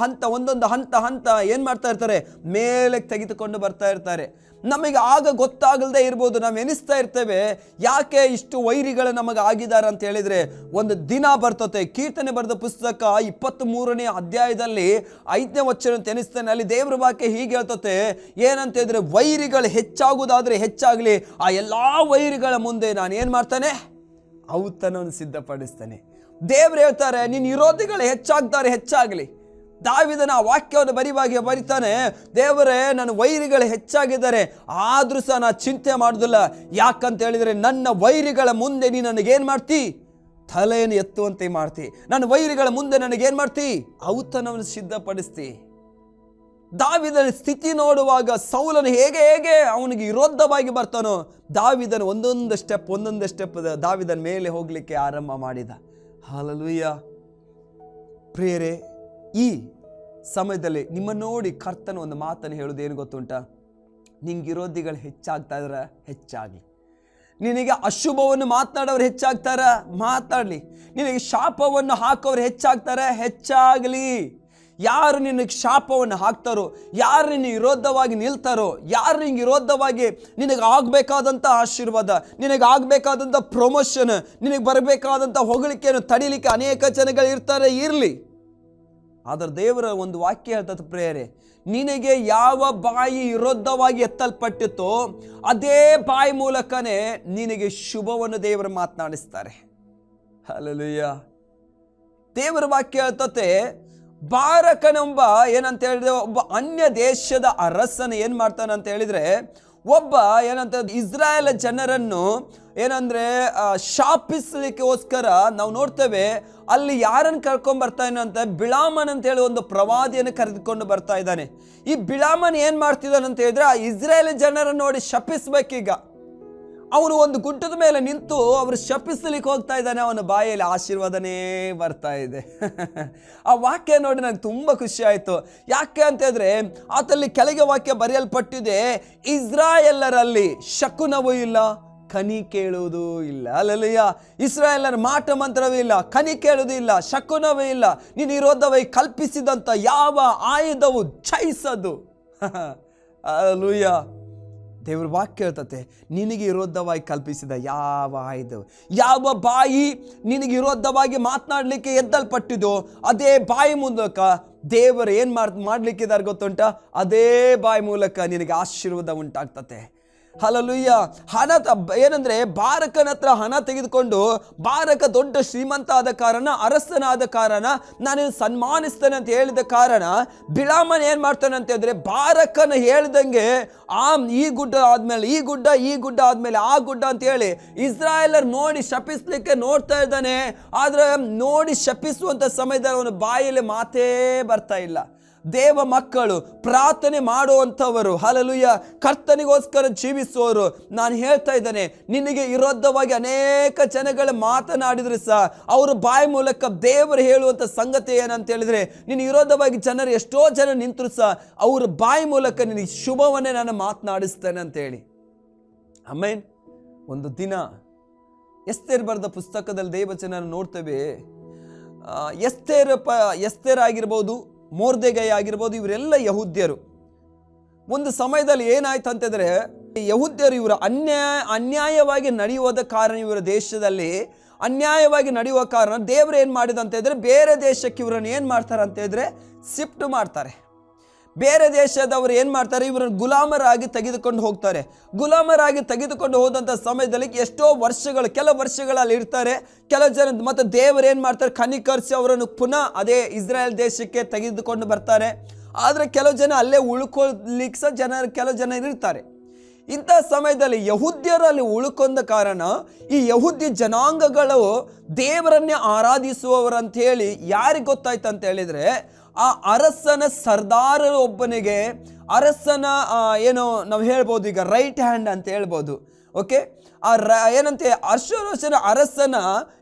ಹಂತ ಏನು ಮಾಡ್ತಾ ಇರ್ತಾರೆ, ಮೇಲೆ ತೆಗೆದುಕೊಂಡು ಬರ್ತಾ ಇರ್ತಾರೆ. ನಮಗೆ ಆಗ ಗೊತ್ತಾಗಲ್ದೇ ಇರ್ಬೋದು, ನಾವು ಎನಿಸ್ತಾ ಇರ್ತೇವೆ ಯಾಕೆ ಇಷ್ಟು ವೈರಿಗಳು ನಮಗೆ ಆಗಿದ್ದಾರೆ ಅಂತ ಹೇಳಿದರೆ, ಒಂದು ದಿನ ಬರ್ತತೆ. ಕೀರ್ತನೆ ಬರೆದ ಪುಸ್ತಕ 23ನೇ ಅಧ್ಯಾಯದಲ್ಲಿ 5ನೇ ವಚನ ಅಂತ ಎನಿಸ್ತೇನೆ. ಅಲ್ಲಿ ದೇವರ ವಾಕ್ಯ ಹೀಗೆ ಹೇಳ್ತತೆ, ಏನಂತ ಹೇಳಿದ್ರೆ, ವೈರಿಗಳು ಹೆಚ್ಚಾಗುವುದಾದರೆ ಹೆಚ್ಚಾಗಲಿ, ಆ ಎಲ್ಲ ವೈರಿಗಳ ಮುಂದೆ ನಾನು ಏನು ಮಾಡ್ತಾನೆ, ಔತಣವನ್ನು ಸಿದ್ಧಪಡಿಸ್ತಾನೆ. ದೇವರು ಹೇಳ್ತಾರೆ, ನಿನ್ನ ವಿರೋಧಿಗಳು ಹೆಚ್ಚಾಗಲಿ. ದಾವೀದನ ಆ ವಾಕ್ಯವನ್ನು ಬರಿತಾನೆ, ದೇವರೇ ನನ್ನ ವೈರಿಗಳು ಹೆಚ್ಚಾಗಿದ್ದಾರೆ, ಆದರೂ ಸಹ ನಾನು ಚಿಂತೆ ಮಾಡೋದಿಲ್ಲ. ಯಾಕಂತ ಹೇಳಿದರೆ, ನನ್ನ ವೈರಿಗಳ ಮುಂದೆ ನೀನು ನನಗೇನು ಮಾಡ್ತಿ, ತಲೆಯನ್ನು ಎತ್ತುವಂತೆ ಮಾಡ್ತಿ. ನನ್ನ ವೈರಿಗಳ ಮುಂದೆ ನನಗೇನು ಮಾಡ್ತಿ, ಔತಣವನ್ನು ಸಿದ್ಧಪಡಿಸ್ತಿ. ದಾವೀದನ ಸ್ಥಿತಿ ನೋಡುವಾಗ ಸೌಲನು ಹೇಗೆ ಅವನಿಗೆ ವಿರೋಧವಾಗಿ ಬರ್ತಾನೋ, ದಾವೀದನ ಒಂದೊಂದು ಸ್ಟೆಪ್ ದಾವೀದನ ಮೇಲೆ ಹೋಗಲಿಕ್ಕೆ ಆರಂಭ ಮಾಡಿದ. ಹಲ್ಲೆಲೂಯಾ. ಪ್ರಿಯರೇ, ಈ ಸಮಯದಲ್ಲಿ ನಿಮ್ಮ ನೋಡಿ ಕರ್ತನ ಒಂದು ಮಾತನ್ನು ಹೇಳೋದು ಏನು ಗೊತ್ತುಂಟ, ನಿಂಗೆ ವಿರೋಧಿಗಳು ಹೆಚ್ಚಾಗ್ತಾ ಇದ್ರೆ ಹೆಚ್ಚಾಗಲಿ. ನಿನಗೆ ಅಶುಭವನ್ನು ಮಾತನಾಡೋರು ಹೆಚ್ಚಾಗ್ತಾರ, ಮಾತಾಡಲಿ. ನಿನಗೆ ಶಾಪವನ್ನು ಹಾಕೋರು ಹೆಚ್ಚಾಗಲಿ. ಯಾರು ನಿನಗೆ ಶಾಪವನ್ನು ಹಾಕ್ತಾರೋ, ಯಾರು ನಿನ್ನ ವಿರೋಧವಾಗಿ ನಿಲ್ತಾರೋ, ಯಾರು ನಿನಗೆ ವಿರೋಧವಾಗಿ ನಿನಗೆ ಆಗಬೇಕಾದಂಥ ಆಶೀರ್ವಾದ, ನಿನಗೆ ಆಗಬೇಕಾದಂಥ ಪ್ರಮೋಷನ್, ನಿನಗೆ ಬರಬೇಕಾದಂಥ ಹೊಗಳಿಕೆಯನ್ನು ತಡಿಲಿಕ್ಕೆ ಅನೇಕ ಜನಗಳು ಇರಲಿ. ಆದರೆ ದೇವರ ಒಂದು ವಾಕ್ಯ ಹೇಳ್ತದೆ ಪ್ರಿಯರೇ, ನಿನಗೆ ಯಾವ ಬಾಯಿ ವಿರೋಧವಾಗಿ ಎತ್ತಲ್ಪಟ್ಟಿತೋ ಅದೇ ಬಾಯಿ ಮೂಲಕನೇ ನಿನಗೆ ಶುಭವನ್ನು ದೇವರು ಮಾತನಾಡಿಸ್ತಾರೆ. ಹಲ್ಲೆಲೂಯಾ. ದೇವರ ವಾಕ್ಯ ಹೇಳ್ತತೆ, ಬಾರಕನೆಂಬ ಏನಂತ ಹೇಳಿದ್ರೆ, ಒಬ್ಬ ಅನ್ಯ ದೇಶದ ಅರಸನ ಏನು ಮಾಡ್ತಾನೆ ಅಂತ ಹೇಳಿದರೆ, ಒಬ್ಬ ಏನಂತ ಇಸ್ರಾಯೇಲ್ ಜನರನ್ನು ಏನಂದರೆ ಶಾಪಿಸಲಿಕ್ಕೋಸ್ಕರ ನಾವು ನೋಡ್ತೇವೆ. ಅಲ್ಲಿ ಯಾರನ್ನು ಕರ್ಕೊಂಡು ಬರ್ತಾ ಇದ್ದಾನೆ ಅಂತ, ಬಿಳಾಮನ್ ಅಂತೇಳಿ ಒಂದು ಪ್ರವಾದಿಯನ್ನು ಕರೆದುಕೊಂಡು ಬರ್ತಾ ಇದ್ದಾನೆ. ಈ ಬಿಳಾಮನ್ ಏನು ಮಾಡ್ತಿದ್ದಾನೆ ಅಂತ ಹೇಳಿದ್ರೆ, ಆ ಇಸ್ರಾಯೇಲ್ ಜನರನ್ನು ನೋಡಿ ಶಪಿಸ್ಬೇಕೀಗ. ಅವನು ಒಂದು ಗುಡ್ಡದ ಮೇಲೆ ನಿಂತು ಅವರು ಶಪಿಸಲಿಕ್ಕೆ ಹೋಗ್ತಾ ಇದ್ದಾನೆ, ಅವನ ಬಾಯಲ್ಲಿ ಆಶೀರ್ವಾದನೇ ಬರ್ತಾ ಇದೆ. ಆ ವಾಕ್ಯ ನೋಡಿ ನನಗೆ ತುಂಬ ಖುಷಿ ಆಯಿತು. ಯಾಕೆ ಅಂತ ಹೇಳಿದ್ರೆ, ಆತಲ್ಲಿ ಕೆಳಗೆ ವಾಕ್ಯ ಬರೆಯಲ್ಪಟ್ಟಿದೆ, ಇಸ್ರಾಯೇಲರಲ್ಲಿ ಶಕುನವೂ ಇಲ್ಲ, ಕನಿ ಕೇಳುವುದೂ ಇಲ್ಲ. ಹಲ್ಲೆಲೂಯಾ. ಇಸ್ರಾಯೇಲರ ಮಾಟ ಮಂತ್ರವೂ ಇಲ್ಲ, ಕನಿ ಕೇಳುವುದೂ ಇಲ್ಲ, ಶಕುನವೂ ಇಲ್ಲ. ನೀನು ವಿರೋಧವಾಗಿ ಕಲ್ಪಿಸಿದಂಥ ಯಾವ ಆಯುಧವು ಜಯಿಸದು. ಹಲ್ಲೆಲೂಯಾ. ದೇವ್ರ ವಾಕ್ಯ ಹೇಳ್ತತೆ, ನಿನಗೆ ವಿರೋಧವಾಗಿ ಕಲ್ಪಿಸಿದ ಯಾವ ಆಯುಧವು, ಯಾವ ಬಾಯಿ ನಿನಗೆ ವಿರೋಧವಾಗಿ ಮಾತನಾಡಲಿಕ್ಕೆ ಎದ್ದಲ್ಪಟ್ಟಿದೋ ಅದೇ ಬಾಯಿ ಮೂಲಕ ದೇವರು ಏನು ಮಾಡಲಿಕ್ಕಿದ್ದಾರೆ ಗೊತ್ತುಂಟ, ಅದೇ ಬಾಯಿ ಮೂಲಕ ನಿನಗೆ ಆಶೀರ್ವಾದ ಉಂಟಾಗ್ತತೆ. ಹಲ್ಲೆಲೂಯಾ. ಹಣ ಏನಂದ್ರೆ, ಬಾರಕನ ಹತ್ರ ಹಣ ತೆಗೆದುಕೊಂಡು, ಬಾರಕ ದೊಡ್ಡ ಶ್ರೀಮಂತ ಆದ ಕಾರಣ, ಅರಸನಾದ ಕಾರಣ, ನಾನು ಸನ್ಮಾನಿಸ್ತೇನೆ ಅಂತ ಹೇಳಿದ ಕಾರಣ, ಬಿಳಾಮನ್ ಏನು ಮಾಡ್ತಾನೆ ಅಂತ ಹೇಳಿದ್ರೆ, ಬಾರಕನ ಹೇಳ್ದಂಗೆ ಈ ಗುಡ್ಡ ಆದ್ಮೇಲೆ ಈ ಗುಡ್ಡ ಆದ್ಮೇಲೆ ಆ ಗುಡ್ಡ ಅಂತ ಹೇಳಿ ಇಸ್ರಾಯೇಲರ್ ನೋಡಿ ಶಪಿಸ್ಲಿಕ್ಕೆ ನೋಡ್ತಾ ಇದ್ದಾನೆ. ಆದ್ರೆ ನೋಡಿ ಶಪಿಸುವಂತ ಸಮಯದಲ್ಲಿ ಅವನ ಬಾಯಲ್ಲಿ ಮಾತೇ ಬರ್ತಾ ಇಲ್ಲ. ದೇವ ಮಕ್ಕಳು, ಪ್ರಾರ್ಥನೆ ಮಾಡುವಂಥವರು, ಹಲ್ಲೆಲೂಯಾ, ಕರ್ತನಿಗೋಸ್ಕರ ಜೀವಿಸುವವರು, ನಾನು ಹೇಳ್ತಾ ಇದ್ದೇನೆ, ನಿನಗೆ ವಿರೋಧವಾಗಿ ಅನೇಕ ಜನಗಳು ಮಾತನಾಡಿದ್ರು ಸಹ ಅವರ ಬಾಯಿ ಮೂಲಕ ದೇವರು ಹೇಳುವಂಥ ಸಂಗತಿ ಏನಂತ ಹೇಳಿದ್ರೆ, ನಿನ್ನ ವಿರೋಧವಾಗಿ ಜನರು ಎಷ್ಟೋ ಜನ ನಿಂತರು ಸಹ ಅವ್ರ ಬಾಯಿ ಮೂಲಕ ನಿನಗೆ ಶುಭವನ್ನೇ ನಾನು ಮಾತನಾಡಿಸ್ತೇನೆ ಅಂತೇಳಿ. ಆಮೇನ್. ಒಂದು ದಿನ ಎಸ್ತೇರ್ ಬರೆದ ಪುಸ್ತಕದಲ್ಲಿ ದೇವಚನ ನೋಡ್ತೇವೆ. ಎಸ್ತೇರ್ ಆಗಿರ್ಬೋದು, ಮೊರ್ದೆಕೈ ಆಗಿರ್ಬೋದು, ಇವರೆಲ್ಲ ಯಹೂದ್ಯರು. ಒಂದು ಸಮಯದಲ್ಲಿ ಏನಾಯ್ತು ಅಂತಂದರೆ, ಯಹೂದ್ಯರು ಇವರು ಅನ್ಯಾಯವಾಗಿ ನಡೆಯುವುದ ಕಾರಣ, ಇವರ ದೇಶದಲ್ಲಿ ಅನ್ಯಾಯವಾಗಿ ನಡೆಯುವ ಕಾರಣ ದೇವರು ಏನು ಮಾಡಿದ ಅಂತ ಹೇಳಿದ್ರೆ, ಬೇರೆ ದೇಶಕ್ಕೆ ಇವರನ್ನು ಏನು ಮಾಡ್ತಾರೆ ಅಂತ ಹೇಳಿದ್ರೆ ಶಿಫ್ಟ್ ಮಾಡ್ತಾರೆ. ಬೇರೆ ದೇಶದವರು ಏನು ಮಾಡ್ತಾರೆ, ಇವರನ್ನು ಗುಲಾಮರಾಗಿ ತೆಗೆದುಕೊಂಡು ಹೋಗ್ತಾರೆ. ಗುಲಾಮರಾಗಿ ತೆಗೆದುಕೊಂಡು ಹೋದಂಥ ಸಮಯದಲ್ಲಿ ಎಷ್ಟೋ ವರ್ಷಗಳು, ಕೆಲವು ವರ್ಷಗಳಲ್ಲಿ ಇರ್ತಾರೆ. ಕೆಲವು ಜನ ಮತ್ತು ದೇವರು ಏನು ಮಾಡ್ತಾರೆ, ಕನಿಕರಿಸಿ ಅವರನ್ನು ಪುನಃ ಅದೇ ಇಸ್ರಾಯೇಲ್ ದೇಶಕ್ಕೆ ತೆಗೆದುಕೊಂಡು ಬರ್ತಾರೆ. ಆದರೆ ಕೆಲವು ಜನ ಅಲ್ಲೇ ಉಳ್ಕೊಳ್ಳಿಕ್ಕೆ ಸಹ ಕೆಲವು ಜನ ಇರ್ತಾರೆ. ಇಂಥ ಸಮಯದಲ್ಲಿ ಯಹೂದ್ಯರಲ್ಲಿ ಉಳ್ಕೊಂಡ ಕಾರಣ ಈ ಯಹೂದ್ಯ ಜನಾಂಗಗಳು ದೇವರನ್ನೇ ಆರಾಧಿಸುವವರಂತ ಹೇಳಿ ಯಾರಿಗೆ ಗೊತ್ತಾಯ್ತು ಅಂತ ಹೇಳಿದರೆ, ಆ ಅರಸನ ಸರ್ದಾರರು ಒಬ್ಬನಿಗೆ, ಅರಸನ ಏನೋ ನಾವು ಹೇಳ್ಬೋದು ಈಗ ರೈಟ್ ಹ್ಯಾಂಡ್ ಅಂತ ಹೇಳ್ಬೋದು. ಓಕೆ, ಏನಂತೆ ಅಶ್ವೇರೋಷನ ಅರಸನ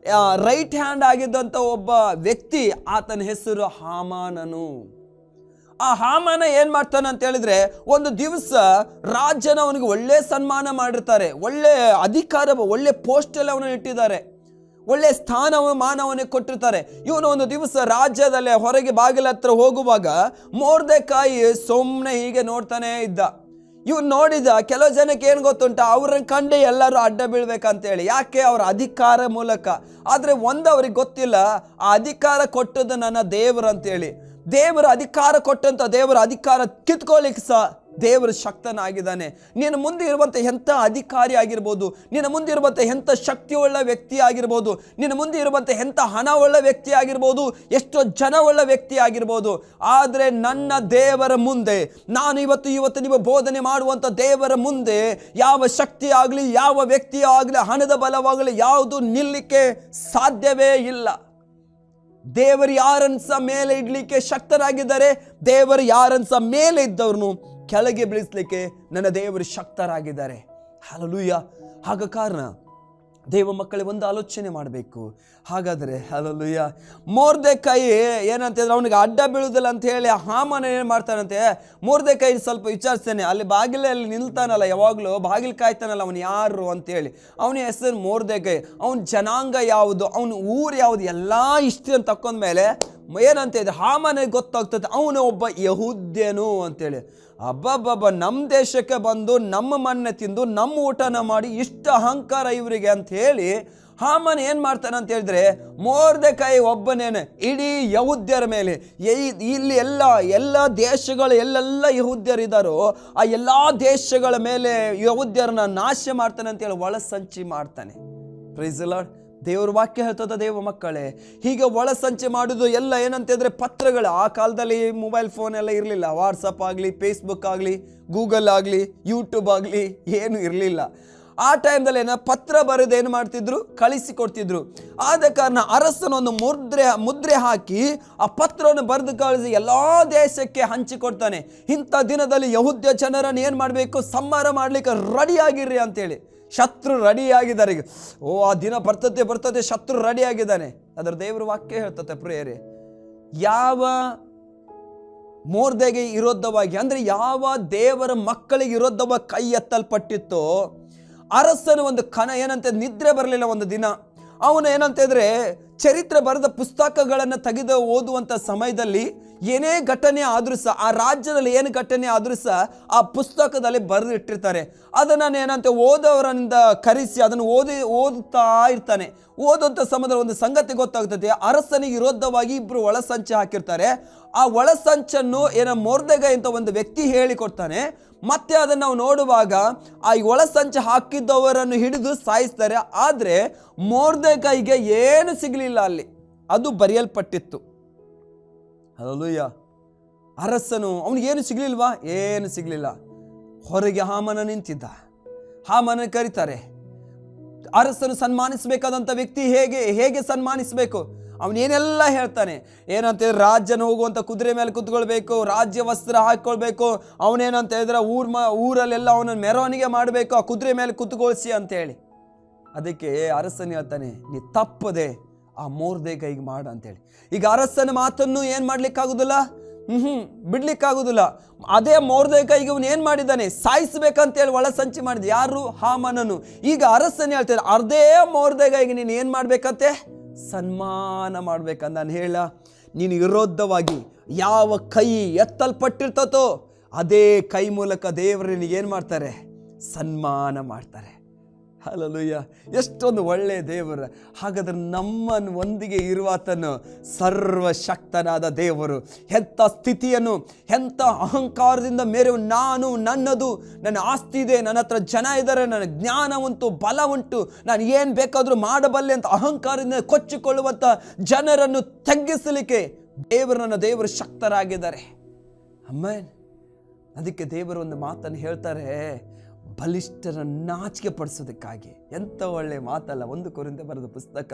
ರೈಟ್ ಹ್ಯಾಂಡ್ ಆಗಿದ್ದಂಥ ಒಬ್ಬ ವ್ಯಕ್ತಿ, ಆತನ ಹೆಸರು ಹಾಮಾನನು. ಆ ಹಾಮಾನ ಏನ್ ಮಾಡ್ತಾನೆ ಅಂತ ಹೇಳಿದ್ರೆ, ಒಂದು ದಿವಸ ರಾಜನ ಅವನಿಗೆ ಒಳ್ಳೆ ಸನ್ಮಾನ ಮಾಡಿರ್ತಾರೆ, ಒಳ್ಳೆ ಅಧಿಕಾರ, ಒಳ್ಳೆ ಪೋಸ್ಟ್ ಎಲ್ಲ ಅವನ ಇಟ್ಟಿದ್ದಾರೆ, ಒಳ್ಳೆ ಮಾನವನಿಗೆ ಕೊಟ್ಟಿರ್ತಾರೆ. ಇವನು ಒಂದು ದಿವಸ ರಾಜ್ಯದಲ್ಲೇ ಹೊರಗೆ ಬಾಗಿಲ ಹತ್ರ ಹೋಗುವಾಗ ಮೊರ್ದೆಕಾಯಿ ಸುಮ್ಮನೆ ಹೀಗೆ ನೋಡ್ತಾನೆ ಇದ್ದ. ಇವ್ನು ನೋಡಿದ. ಕೆಲವು ಜನಕ್ಕೆ ಏನು ಗೊತ್ತುಂಟ, ಅವ್ರನ್ನ ಕಂಡು ಎಲ್ಲರೂ ಅಡ್ಡ ಬೀಳ್ಬೇಕಂತೇಳಿ. ಯಾಕೆ? ಅವ್ರ ಅಧಿಕಾರ ಮೂಲಕ. ಆದರೆ ಅವ್ರಿಗೆ ಗೊತ್ತಿಲ್ಲ, ಆ ಅಧಿಕಾರ ಕೊಟ್ಟದ್ದು ನನ್ನ ದೇವರು ಅಂತೇಳಿ. ದೇವರ ಅಧಿಕಾರ ಕೊಟ್ಟಂತ ದೇವರ ಅಧಿಕಾರ ಕಿತ್ಕೊಳ್ಳಿಕ್ಕೆ ಸಹ ದೇವರು ಶಕ್ತನಾಗಿದ್ದಾನೆ. ನಿನ್ನ ಮುಂದೆ ಇರುವಂಥ ಎಂಥ ಅಧಿಕಾರಿ ಆಗಿರ್ಬೋದು, ನಿನ್ನ ಮುಂದೆ ಇರುವಂಥ ಎಂಥ ಶಕ್ತಿಯುಳ್ಳ ವ್ಯಕ್ತಿ ಆಗಿರ್ಬೋದು, ನಿನ್ನ ಮುಂದೆ ಇರುವಂಥ ಎಂಥ ಹಣವುಳ್ಳ ವ್ಯಕ್ತಿ ಆಗಿರ್ಬೋದು, ಎಷ್ಟೋ ಜನವುಳ್ಳ ವ್ಯಕ್ತಿ ಆಗಿರ್ಬೋದು. ಆದರೆ ನನ್ನ ದೇವರ ಮುಂದೆ, ನಾನು ಇವತ್ತು ನೀವು ಬೋಧನೆ ಮಾಡುವಂಥ ದೇವರ ಮುಂದೆ ಯಾವ ಶಕ್ತಿ ಆಗಲಿ, ಯಾವ ವ್ಯಕ್ತಿ ಆಗಲಿ, ಹಣದ ಬಲವಾಗಲಿ ಯಾವುದು ನಿಲ್ಲಲಿಕ್ಕೆ ಸಾಧ್ಯವೇ ಇಲ್ಲ. ದೇವರು ಯಾರನ್ಸ ಮೇಲೆ ಇಡ್ಲಿಕ್ಕೆ ಶಕ್ತರಾಗಿದ್ದಾರೆ, ದೇವರು ಯಾರನ್ಸ ಮೇಲೆ ಇದ್ದವ್ರನ್ನು ಕೆಳಗೆ ಬೀಳಿಸ್ಲಿಕ್ಕೆ ನನ್ನ ದೇವರು ಶಕ್ತರಾಗಿದ್ದಾರೆ. ಹಲ್ಲೆಲೂಯಾ. ಆಗ ಕಾರಣ ದೇವ ಮಕ್ಕಳೇ ಒಂದು ಆಲೋಚನೆ ಮಾಡಬೇಕು. ಹಾಗಾದರೆ ಹಲ್ಲೆಲೂಯಾ, ಮೊರ್ದೆಕಾಯಿ ಏನಂತಂದ್ರೆ ಅವನಿಗೆ ಅಡ್ಡ ಬೀಳುವುದಿಲ್ಲ ಅಂತ ಹೇಳಿ ಹಾಮಾನ ಏನು ಮಾಡ್ತಾನಂತೆ, ಮೊರ್ದೆಕಾಯಿ ಸ್ವಲ್ಪ ವಿಚಾರಿಸ್ತೇನೆ, ಅಲ್ಲಿ ಬಾಗಿಲಲ್ಲಿ ನಿಲ್ತಾನಲ್ಲ, ಯಾವಾಗಲೂ ಬಾಗಿಲು ಕಾಯ್ತಾನಲ್ಲ, ಅವನು ಯಾರು ಅಂತೇಳಿ. ಅವನ ಹೆಸರು ಮೊರ್ದೆಕಾಯಿ. ಅವನ ಜನಾಂಗ ಯಾವುದು, ಅವನ ಊರು ಯಾವುದು, ಎಲ್ಲ ಹಿಸ್ಟ್ರಿಯನ್ನು ತಕ್ಕೊಂಡ್ಮೇಲೆ ಏನಂತ ಇದ್ರೆ ಹಾಮಾನಿಗೆ ಗೊತ್ತಾಗ್ತದೆ ಅವನು ಒಬ್ಬ ಯಹೂದ್ಯನು ಅಂತೇಳಿ. ಅಬ್ಬಬ್ಬಬ್ಬ, ನಮ್ಮ ದೇಶಕ್ಕೆ ಬಂದು ನಮ್ಮ ಮಣ್ಣೆ ತಿಂದು ನಮ್ಮ ಊಟನ ಮಾಡಿ ಇಷ್ಟ ಅಹಂಕಾರ ಇವರಿಗೆ ಅಂತ ಹೇಳಿ ಹಾಮಾನ ಏನು ಮಾಡ್ತಾನೆ ಅಂತ ಹೇಳಿದ್ರೆ, ಮೊರ್ದೆಕಾಯಿ ಒಬ್ಬನೇನೆ ಇಡೀ ಯಹೂದ್ಯರ ಮೇಲೆ, ಇಲ್ಲಿ ಎಲ್ಲ ದೇಶಗಳು ಎಲ್ಲೆಲ್ಲ ಯಹೂದ್ಯರಿದ್ದಾರೋ ಆ ಎಲ್ಲ ದೇಶಗಳ ಮೇಲೆ ಯಹೂದ್ಯರನ್ನ ನಾಶ ಮಾಡ್ತಾನೆ ಅಂತೇಳಿ ಒಳಸಂಚಿ ಮಾಡ್ತಾನೆ. Praise the lord. ದೇವ್ರ ವಾಕ್ಯ ಹೇಳ್ತದ ದೇವ ಮಕ್ಕಳೇ, ಹೀಗೆ ಒಳಸಂಚೆ ಮಾಡೋದು ಎಲ್ಲ ಏನಂತಂದರೆ ಪತ್ರಗಳು. ಆ ಕಾಲದಲ್ಲಿ ಮೊಬೈಲ್ ಫೋನ್ ಎಲ್ಲ ಇರಲಿಲ್ಲ, ವಾಟ್ಸಪ್ ಆಗಲಿ, ಫೇಸ್ಬುಕ್ ಆಗಲಿ, ಗೂಗಲ್ ಆಗಲಿ, ಯೂಟ್ಯೂಬ್ ಆಗಲಿ ಏನು ಇರಲಿಲ್ಲ. ಆ ಟೈಮ್ದಲ್ಲಿ ಪತ್ರ ಬರೆದು ಏನು ಮಾಡ್ತಿದ್ರು, ಕಳಿಸಿಕೊಡ್ತಿದ್ರು. ಆದ ಕಾರಣ ಅರಸನೊಂದು ಮುದ್ರೆ ಹಾಕಿ ಆ ಪತ್ರವನ್ನು ಬರೆದು ಕಳಿಸಿ ಎಲ್ಲ ದೇಶಕ್ಕೆ ಹಂಚಿಕೊಡ್ತಾನೆ. ಇಂಥ ದಿನದಲ್ಲಿ ಯಹೂದ್ಯ ಜನರನ್ನು ಏನು ಮಾಡಬೇಕು, ಸಂಹಾರ ಮಾಡಲಿಕ್ಕೆ ರೆಡಿಯಾಗಿರ್ರಿ ಅಂತೇಳಿ. ಶತ್ರು ರೆಡಿಯಾಗಿದ್ದಾರೆ ಈಗ. ಆ ದಿನ ಬರ್ತದೆ, ಶತ್ರು ರೆಡಿಯಾಗಿದ್ದಾನೆ. ಅದರ ದೇವರ ವಾಕ್ಯ ಹೇಳ್ತದೆ ಪ್ರಿಯರೇ, ಯಾವ ಮೊರ್ದೆಗೆ ವಿರೋಧವಾಗಿ, ಅಂದರೆ ಯಾವ ದೇವರ ಮಕ್ಕಳಿಗೆ ವಿರೋಧವಾಗಿ ಕೈ ಎತ್ತಲ್ಪಟ್ಟಿತ್ತೋ, ಅರಸನ ಒಂದು ಏನಂತ ನಿದ್ರೆ ಬರಲಿಲ್ಲ ಒಂದು ದಿನ. ಅವನು ಏನಂತಿದ್ರೆ ಚರಿತ್ರೆ ಬರೆದ ಪುಸ್ತಕಗಳನ್ನು ತೆಗೆದು ಓದುವಂಥ ಸಮಯದಲ್ಲಿ ಏನೇ ಘಟನೆ ಆದರೂ ಸಹ, ಆ ರಾಜ್ಯದಲ್ಲಿ ಏನು ಘಟನೆ ಆದರೂ ಸಹ ಆ ಪುಸ್ತಕದಲ್ಲಿ ಬರೆದಿಟ್ಟಿರ್ತಾರೆ. ಅದನ್ನು ಏನಂತ ಓದೋವರಿಂದ ಕರೆಸಿ ಅದನ್ನು ಓದುತ್ತಾ ಇರ್ತಾನೆ. ಓದುವಂಥ ಸಮಯದಲ್ಲಿ ಒಂದು ಸಂಗತಿ ಗೊತ್ತಾಗ್ತದೆ, ಅರಸನಿಗೆ ವಿರೋಧವಾಗಿ ಇಬ್ಬರು ಒಳಸಂಚೆ ಹಾಕಿರ್ತಾರೆ. ಆ ಒಳಸಂಚನ್ನು ಮೊರ್ದೆಕಾಯಿ ಅಂತ ಒಂದು ವ್ಯಕ್ತಿ ಹೇಳಿಕೊಡ್ತಾನೆ. ಮತ್ತೆ ಅದನ್ನು ನಾವು ನೋಡುವಾಗ ಆ ಒಳಸಂಚೆ ಹಾಕಿದ್ದವರನ್ನು ಹಿಡಿದು ಸಾಯಿಸ್ತಾರೆ. ಆದರೆ ಮೊರ್ದೆಕಾಯಿಗೆ ಏನು ಸಿಗಲಿಲ್ಲ ಅಲ್ಲಿ, ಅದು ಬರೆಯಲ್ಪಟ್ಟಿತ್ತು. ಹಲ್ಲೆಲೂಯಾ. ಅರಸನು ಅವನಿಗೇನು ಸಿಗಲಿಲ್ವಾ? ಏನು ಸಿಗಲಿಲ್ಲ. ಹೊರಗೆ ಹಾಮಾನ ನಿಂತಿದ್ದ. ಹಾಮಾನ ಕರೀತಾರೆ. ಅರಸನು ಸನ್ಮಾನಿಸಬೇಕಾದಂಥ ವ್ಯಕ್ತಿ ಹೇಗೆ ಸನ್ಮಾನಿಸಬೇಕು ಅವನೇನೆಲ್ಲ ಹೇಳ್ತಾನೆ. ಏನಂತ ಹೇಳಿದ್ರೆ, ರಾಜ್ಯನ ಹೋಗುವಂಥ ಕುದುರೆ ಮೇಲೆ ಕುತ್ಕೊಳ್ಬೇಕು, ರಾಜ್ಯ ವಸ್ತ್ರ ಹಾಕ್ಕೊಳ್ಬೇಕು. ಅವನೇನಂತ ಹೇಳಿದ್ರೆ ಊರಲ್ಲೆಲ್ಲ ಅವನನ್ನು ಮೆರವಣಿಗೆ ಮಾಡಬೇಕು, ಆ ಕುದುರೆ ಮೇಲೆ ಕುತ್ಕೊಳ್ಸಿ ಅಂತೇಳಿ. ಅದಕ್ಕೆ ಅರಸನ ಹೇಳ್ತಾನೆ, ನೀ ತಪ್ಪದೆ ಆ ಮೊರ್ದೆಕಾಯಿಗೆ ಮಾಡು ಅಂತೇಳಿ. ಈಗ ಅರಸನ ಮಾತನ್ನು ಏನು ಮಾಡ್ಲಿಕ್ಕಾಗುದಿಲ್ಲ, ಬಿಡ್ಲಿಕ್ಕಾಗುದಿಲ್ಲ. ಅದೇ ಮೊರ್ದೆಕಾಯಿಗೆ ಅವನು ಏನು ಮಾಡಿದ್ದಾನೆ, ಸಾಯಿಸ್ಬೇಕಂತೇಳಿ ಒಳಸಂಚಿ ಮಾಡಿದ. ಯಾರು? ಹಾಮಾನನು. ಈಗ ಅರಸನ ಹೇಳ್ತಾರೆ, ಅರ್ಧೇ ಮೊರ್ದೆಕಾಯಿಗೆ ನೀನು ಏನು ಮಾಡ್ಬೇಕಂತೆ, ಸನ್ಮಾನ ಮಾಡ್ಬೇಕಂತ. ನಾನು ಹೇಳ, ನೀನು ವಿರೋಧವಾಗಿ ಯಾವ ಕೈ ಎತ್ತಲ್ಪಟ್ಟಿರ್ತತೋ ಅದೇ ಕೈ ಮೂಲಕ ದೇವರು ನಿನಗೇನು ಮಾಡ್ತಾರೆ, ಸನ್ಮಾನ ಮಾಡ್ತಾರೆ. ಹಲ್ಲೆಲೂಯಾ. ಎಷ್ಟೊಂದು ಒಳ್ಳೆಯ ದೇವರು. ಹಾಗಾದ್ರೆ ನಮ್ಮನ್ನು ಒಂದಿಗೆ ಇರುವಾತನು ಸರ್ವಶಕ್ತನಾದ ದೇವರು. ಎಂಥ ಸ್ಥಿತಿಯನ್ನು, ಎಂಥ ಅಹಂಕಾರದಿಂದ ಮೇರೆ ನಾನು, ನನ್ನದು, ನನ್ನ ಆಸ್ತಿ ಇದೆ, ನನ್ನ ಹತ್ರ ಜನ ಇದ್ದಾರೆ, ನನ್ನ ಜ್ಞಾನ ಉಂಟು, ಬಲ ಉಂಟು, ನಾನು ಏನು ಬೇಕಾದರೂ ಮಾಡಬಲ್ಲೆ ಅಂತ ಅಹಂಕಾರದಿಂದ ಕೊಚ್ಚಿಕೊಳ್ಳುವಂಥ ಜನರನ್ನು ತಗ್ಗಿಸಲಿಕ್ಕೆ ದೇವರು ಶಕ್ತರಾಗಿದ್ದಾರೆ. ಆಮೆನ್. ಅದಕ್ಕೆ ದೇವರು ಒಂದು ಮಾತನ್ನು ಹೇಳ್ತಾರೆ, ಬಲಿಷ್ಠರನ್ನು ನಾಚಿಕೆ ಪಡಿಸೋದಕ್ಕಾಗಿ. ಎಂಥ ಒಳ್ಳೆ ಮಾತಲ್ಲ. 1 ಕೊರಿಂಥ ಬರೆದ ಪುಸ್ತಕ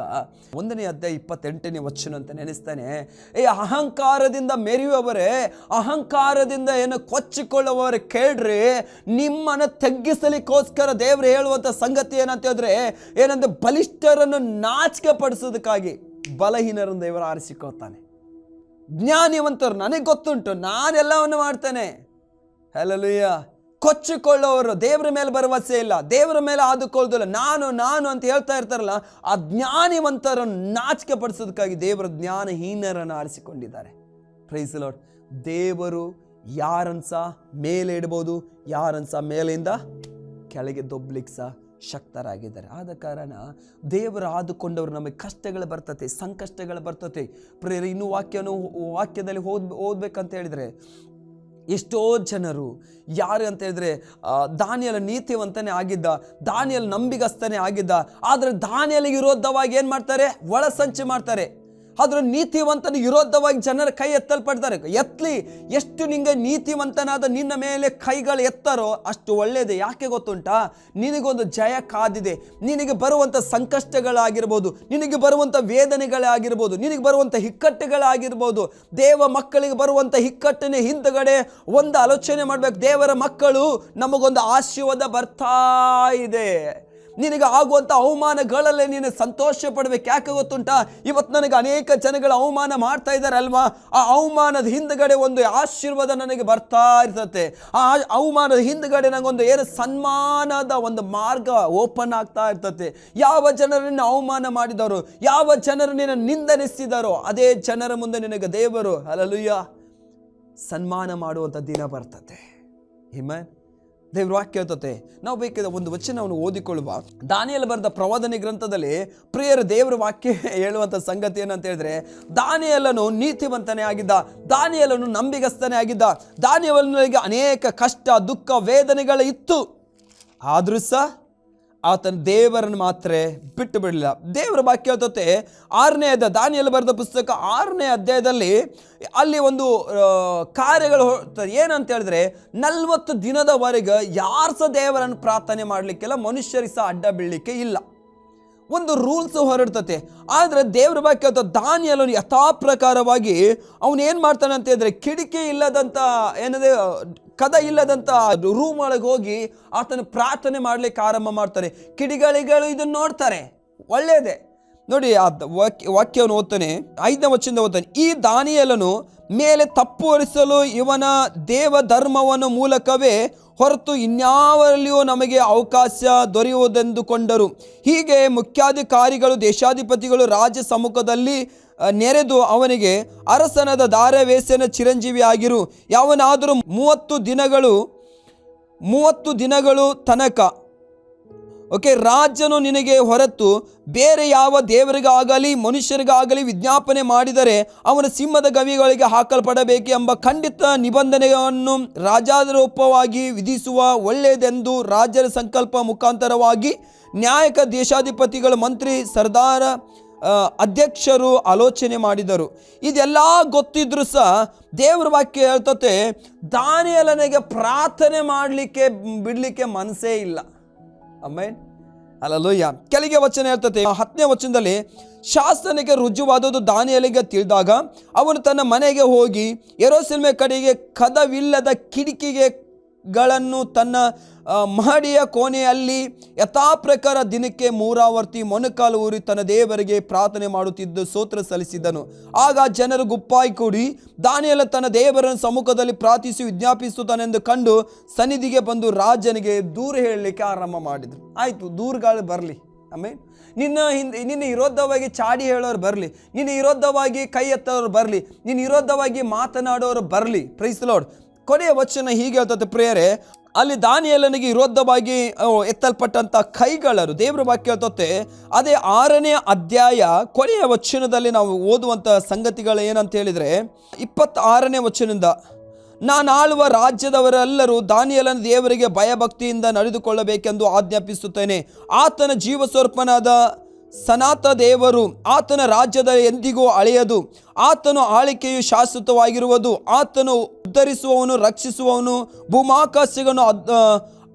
1ನೇ ಅಧ್ಯಾಯ 28ನೇ ವಚನ ಅಂತ ನೆನೆಸ್ತಾನೆ. ಅಹಂಕಾರದಿಂದ ಮೆರೆಯುವವರೇ, ಅಹಂಕಾರದಿಂದ ಏನು ಕೊಚ್ಚಿಕೊಳ್ಳುವವರೇ ಕೇಳ್ರಿ, ನಿಮ್ಮನ್ನು ತಗ್ಗಿಸಲಿಕ್ಕೋಸ್ಕರ ದೇವರು ಹೇಳುವಂಥ ಸಂಗತಿ ಏನಂತ ಹೇಳಿದ್ರೆ ಏನಂದ್ರೆ ಬಲಿಷ್ಠರನ್ನು ನಾಚಿಕೆ ಪಡಿಸೋದಕ್ಕಾಗಿ ಬಲಹೀನರನ್ನು ದೇವರು ಆರಿಸಿಕೊಳ್ತಾನೆ. ಜ್ಞಾನಿವಂತರು, ನನಗೆ ಗೊತ್ತುಂಟು, ನಾನೆಲ್ಲವನ್ನು ಮಾಡ್ತೇನೆ. ಹಲ್ಲೆಲೂಯಾ. ಕೊಚ್ಚಿಕೊಳ್ಳೋರು, ದೇವರ ಮೇಲೆ ಭರವಸೆ ಇಲ್ಲ, ದೇವರ ಮೇಲೆ ಆದುಕೊಳ್ಳೋದಿಲ್ಲ, ನಾನು ಅಂತ ಹೇಳ್ತಾ ಇರ್ತಾರಲ್ಲ, ಆ ಜ್ಞಾನಿವಂತರನ್ನು ನಾಚಿಕೆ ಪಡಿಸೋದಕ್ಕಾಗಿ ದೇವರ ಜ್ಞಾನಹೀನರನ್ನು ಆರಿಸಿಕೊಂಡಿದ್ದಾರೆ. Praise the lord. ದೇವರು ಯಾರನ್ಸ ಮೇಲೆ ಇಡ್ಬೋದು, ಯಾರನ್ಸ ಮೇಲಿಂದ ಕೆಳಗೆ ದೊಬ್ಲಿಕ್ಕೆ ಸಹ ಶಕ್ತರಾಗಿದ್ದಾರೆ. ಆದ ಕಾರಣ ದೇವರು ಆದುಕೊಂಡವರು ನಮಗೆ ಕಷ್ಟಗಳು ಬರ್ತತೆ, ಸಂಕಷ್ಟಗಳು ಬರ್ತತೆ. ಪ್ರೇರೆ ಇನ್ನೂ ವಾಕ್ಯದಲ್ಲಿ ಓದ್ಬೇಕಂತ ಹೇಳಿದರೆ ಎಷ್ಟೋ ಜನರು ಯಾರು ಅಂತ ಹೇಳಿದ್ರೆ ದಾನಿಯೇಲ ನೀತಿವಂತನೇ ಆಗಿದ್ದ, ದಾನಿಯೇಲ ನಂಬಿಗಸ್ತನೇ ಆಗಿದ್ದ. ಆದರೆ ದಾನಿಯೇಲಿಗೆ ವಿರೋಧವಾಗಿ ಏನು ಮಾಡ್ತಾರೆ? ಒಳಸಂಚು ಮಾಡ್ತಾರೆ. ಆದ್ರೆ ನೀತಿವಂತನಿಗೆ ವಿರೋಧವಾಗಿ ಜನರ ಕೈ ಎತ್ತಲ್ಪಡ್ತಾರೆ. ಎತ್ತಲಿ, ಎಷ್ಟು ನಿಂಗೆ ನೀತಿವಂತನಾದ ನಿನ್ನ ಮೇಲೆ ಕೈಗಳು ಎತ್ತರೋ ಅಷ್ಟು ಒಳ್ಳೆಯದು. ಯಾಕೆ ಗೊತ್ತುಂಟಾ? ನಿನಗೊಂದು ಜಯ ಕಾದಿದೆ. ನಿನಗೆ ಬರುವಂಥ ಸಂಕಷ್ಟಗಳಾಗಿರ್ಬೋದು, ನಿನಗೆ ಬರುವಂಥ ವೇದನೆಗಳೇ ಆಗಿರ್ಬೋದು, ನಿನಗೆ ಬರುವಂಥ ಇಕ್ಕಟ್ಟುಗಳಾಗಿರ್ಬೋದು. ದೇವ ಮಕ್ಕಳಿಗೆ ಬರುವಂಥ ಇಕ್ಕಟ್ಟಿನ ಹಿಂದುಗಡೆ ಒಂದು ಆಲೋಚನೆ ಮಾಡಬೇಕು. ದೇವರ ಮಕ್ಕಳು ನಮಗೊಂದು ಆಶೀರ್ವಾದ ಬರ್ತಾ ಇದೆ. ನಿನಗೆ ಆಗುವಂಥ ಅವಮಾನಗಳಲ್ಲೇ ನೀನು ಸಂತೋಷ ಪಡಬೇಕು. ಯಾಕೆ ಗೊತ್ತುಂಟಾ? ಇವತ್ತು ನನಗೆ ಅನೇಕ ಜನಗಳು ಅವಮಾನ ಮಾಡ್ತಾ ಇದ್ದಾರೆ ಅಲ್ವಾ? ಆ ಅವಮಾನದ ಹಿಂದುಗಡೆ ಒಂದು ಆಶೀರ್ವಾದ ನನಗೆ ಬರ್ತಾ ಇರ್ತತೆ. ಆ ಅವಮಾನದ ಹಿಂದುಗಡೆ ನನಗೊಂದು ಏನು ಸನ್ಮಾನದ ಒಂದು ಮಾರ್ಗ ಓಪನ್ ಆಗ್ತಾ ಇರ್ತತೆ. ಯಾವ ಜನರು ನಿನ್ನ ಅವಮಾನ ಮಾಡಿದವರು, ಯಾವ ಜನರು ನಿನ್ನ ನಿಂದನಿಸಿದಾರೋ ಅದೇ ಜನರ ಮುಂದೆ ನಿನಗೆ ದೇವರು ಹಲ್ಲೆಲೂಯಾ ಸನ್ಮಾನ ಮಾಡುವಂಥ ದಿನ ಬರ್ತತೆ. ಆಮೆನ್. ದೇವ್ರ ವಾಕ್ಯ ಹೇಳ್ತತೆ. ನಾವು ಬೇಕಾದ ಒಂದು ವಚನವನ್ನು ಓದಿಕೊಳ್ಳುವ. ದಾನಿಯೇಲ ಬರೆದ ಪ್ರವಾದನೆ ಗ್ರಂಥದಲ್ಲಿ ಪ್ರಿಯರ ದೇವರ ವಾಕ್ಯ ಹೇಳುವಂಥ ಸಂಗತಿ ಏನಂತ ಹೇಳಿದ್ರೆ, ದಾನಿಯೇಲನು ನೀತಿವಂತನೇ ಆಗಿದ್ದ, ದಾನಿಯೇಲನು ನಂಬಿಗಸ್ತನೇ ಆಗಿದ್ದ. ದಾನಿಯೇಲನಿಗೆ ಅನೇಕ ಕಷ್ಟ, ದುಃಖ, ವೇದನೆಗಳು ಇತ್ತು. ಆದರೂ ಸಹ ಆತನ ದೇವರನ್ನು ಮಾತ್ರ ಬಿಟ್ಟು ಬಿಡಲಿಲ್ಲ. ದೇವರ ವಾಕ್ಯ ಹೇಳ್ತತೆ 6ನೇ ಅಧ್ಯಾಯ, ದಾನಿಯೇಲ ಬರೆದ ಪುಸ್ತಕ 6ನೇ ಅಧ್ಯಾಯದಲ್ಲಿ ಅಲ್ಲಿ ಒಂದು ಕಾರ್ಯಗಳು ಏನಂತ ಹೇಳಿದ್ರೆ 40 ದಿನದವರೆಗೆ ಯಾರು ಸಹ ದೇವರನ್ನು ಪ್ರಾರ್ಥನೆ ಮಾಡಲಿಕ್ಕೆಲ್ಲ, ಮನುಷ್ಯರಿಗೆ ಸಹ ಅಡ್ಡ ಬೀಳಲಿಕ್ಕೆ ಇಲ್ಲ. ಒಂದು ರೂಲ್ಸ್ ಹೊರಡ್ತತೆ. ಆದರೆ ದೇವ್ರ ವಾಕ್ಯ ದಾನಿಯೇಲನು ಯಥಾ ಪ್ರಕಾರವಾಗಿ ಅವನು ಏನು ಮಾಡ್ತಾನೆ ಅಂತ ಹೇಳಿದ್ರೆ, ಕಿಟಕಿ ಇಲ್ಲದಂಥ ಏನಂದರೆ ಕದ ಇಲ್ಲದಂಥ ರೂಮ್ ಒಳಗೆ ಹೋಗಿ ಆತನ ಪ್ರಾರ್ಥನೆ ಮಾಡಲಿಕ್ಕೆ ಆರಂಭ ಮಾಡ್ತಾನೆ. ಕಿಡಿಗಳಿಗಳು ಇದನ್ನು ನೋಡ್ತಾರೆ, ಒಳ್ಳೆಯದೇ. ನೋಡಿ ಆ ವಾಕ್ಯವನ್ನು ಓದ್ತಾನೆ, 5ನೇ ವಚನದಿಂದ ಓದ್ತಾನೆ. ಈ ದಾನಿಯೇಲನು ಮೇಲೆ ತಪ್ಪು ಹೊರಿಸಲು ಇವನ ದೇವ ಧರ್ಮವನ್ನು ಮೂಲಕವೇ ಹೊರತು ಇನ್ಯಾವಲ್ಲಿಯೂ ನಮಗೆ ಅವಕಾಶ ದೊರೆಯುವುದೆಂದುಕೊಂಡರು. ಹೀಗೆ ಮುಖ್ಯಾಧಿಕಾರಿಗಳು, ದೇಶಾಧಿಪತಿಗಳು ರಾಜ ಸಮ್ಮುಖದಲ್ಲಿ ನೆರೆದು ಅವನಿಗೆ ಅರಸನದ ಧಾರಾವೇಶನ ಚಿರಂಜೀವಿ ಆಗಿರು, ಯಾವನಾದರೂ 30 ದಿನಗಳು ತನಕ ರಾಜನು ನಿನಗೆ ಹೊರತು ಬೇರೆ ಯಾವ ದೇವರಿಗಾಗಲಿ ಮನುಷ್ಯರಿಗಾಗಲಿ ವಿಜ್ಞಾಪನೆ ಮಾಡಿದರೆ ಅವನ ಸಿಂಹದ ಗವಿಗಳಿಗೆ ಹಾಕಲ್ಪಡಬೇಕು ಎಂಬ ಖಂಡಿತ ನಿಬಂಧನೆಯನ್ನು ರಾಜಾರೋಪವಾಗಿ ವಿಧಿಸುವ ಒಳ್ಳೆಯದೆಂದು ರಾಜರ ಸಂಕಲ್ಪ ಮುಖಾಂತರವಾಗಿ ನ್ಯಾಯಕ ದೇಶಾಧಿಪತಿಗಳು, ಮಂತ್ರಿ, ಸರ್ದಾರ, ಅಧ್ಯಕ್ಷರು ಆಲೋಚನೆ ಮಾಡಿದರು. ಇದೆಲ್ಲ ಗೊತ್ತಿದ್ರು ಸಹ ದೇವರ ವಾಕ್ಯ ಹೇಳ್ತತೆ ದಾನಿಯೇಲನಿಗೆ ಪ್ರಾರ್ಥನೆ ಮಾಡಲಿಕ್ಕೆ ಬಿಡಲಿಕ್ಕೆ ಮನಸ್ಸೇ ಇಲ್ಲ. Amen, hallelujah. ಕೆಳಗೆ ವಚನ ಹೇಳ್ತತೆ 10ನೇ ವಚನದಲ್ಲಿ, ಶಾಸನಿಗೆ ರುಜುವಾದದ್ದು ದಾನಿಯೇಲನಿಗೆ ತಿಳಿದಾಗ ಅವನು ತನ್ನ ಮನೆಗೆ ಹೋಗಿ ಯೆರೂಸಲೇಮಿನ ಕಡೆಗೆ ಕದವಿಲ್ಲದ ಕಿಟಕಿಗಳನ್ನು ತನ್ನ ಮಹಡಿಯ ಕೋಣೆಯಲ್ಲಿ ಯಥಾಪ್ರಕಾರ ದಿನಕ್ಕೆ 3 ಆವರ್ತಿ ಮೊಣಕಾಲು ಊರಿ ತನ್ನ ದೇವರಿಗೆ ಪ್ರಾರ್ಥನೆ ಮಾಡುತ್ತಿದ್ದು ಸ್ತೋತ್ರ ಸಲ್ಲಿಸಿದನು. ಆಗ ಜನರು ಗುಂಪಾಗಿ ಕೂಡಿ ದಾನಿಯೇಲ ತನ್ನ ದೇವರ ಸಮ್ಮುಖದಲ್ಲಿ ಪ್ರಾರ್ಥಿಸಿ ವಿಜ್ಞಾಪಿಸುತ್ತಾನೆಂದು ಕಂಡು ಸನ್ನಿಧಿಗೆ ಬಂದು ರಾಜನಿಗೆ ದೂರ ಹೇಳಲಿಕ್ಕೆ ಆರಂಭ ಮಾಡಿದರು. ಆಯಿತು, ದೂರುಗಳು ಬರಲಿ. ಆಮೇಲೆ ನಿನ್ನ ವಿರೋಧವಾಗಿ ಚಾಡಿ ಹೇಳೋರು ಬರಲಿ, ನಿನ್ನ ವಿರೋಧವಾಗಿ ಕೈ ಎತ್ತೋರು ಬರಲಿ, ನಿನ್ನ ವಿರೋಧವಾಗಿ ಮಾತನಾಡೋರು ಬರಲಿ. Praise the lord. ಕೊನೆಯ ವಚನ ಹೀಗೆ ಹೇಳ್ತದೆ ಪ್ರಿಯರೇ, ಅಲ್ಲಿ ದಾನಿಯೇಲನಿಗೆ ವಿರೋಧವಾಗಿ ಎತ್ತಲ್ಪಟ್ಟಂಥ ಕೈಗಳರು ದೇವರ ವಾಕ್ಯ ಹೇಳ್ತತೆ. ಅದೇ 6ನೇ ಅಧ್ಯಾಯ ಕೊನೆಯ ವಚನದಲ್ಲಿ ನಾವು ಓದುವಂಥ ಸಂಗತಿಗಳು ಏನಂತ ಹೇಳಿದರೆ 26ನೇ ವಚನದಿಂದ, ನಾನು ಆಳುವ ರಾಜ್ಯದವರೆಲ್ಲರೂ ದಾನಿಯೇಲನ ದೇವರಿಗೆ ಭಯಭಕ್ತಿಯಿಂದ ನಡೆದುಕೊಳ್ಳಬೇಕೆಂದು ಆಜ್ಞಾಪಿಸುತ್ತೇನೆ. ಆತನ ಜೀವಸ್ವರೂಪನಾದ ಸನಾತ ದೇವರು ಆತನ ರಾಜ್ಯದ ಎಂದಿಗೂ ಅಳೆಯದು. ಆತನು ಆಳಿಕೆಯು ಶಾಶ್ವತವಾಗಿರುವುದು. ಆತನು ಉದ್ಧರಿಸುವವನು, ರಕ್ಷಿಸುವವನು, ಭೂಮಾಕಾಶಗಳನ್ನು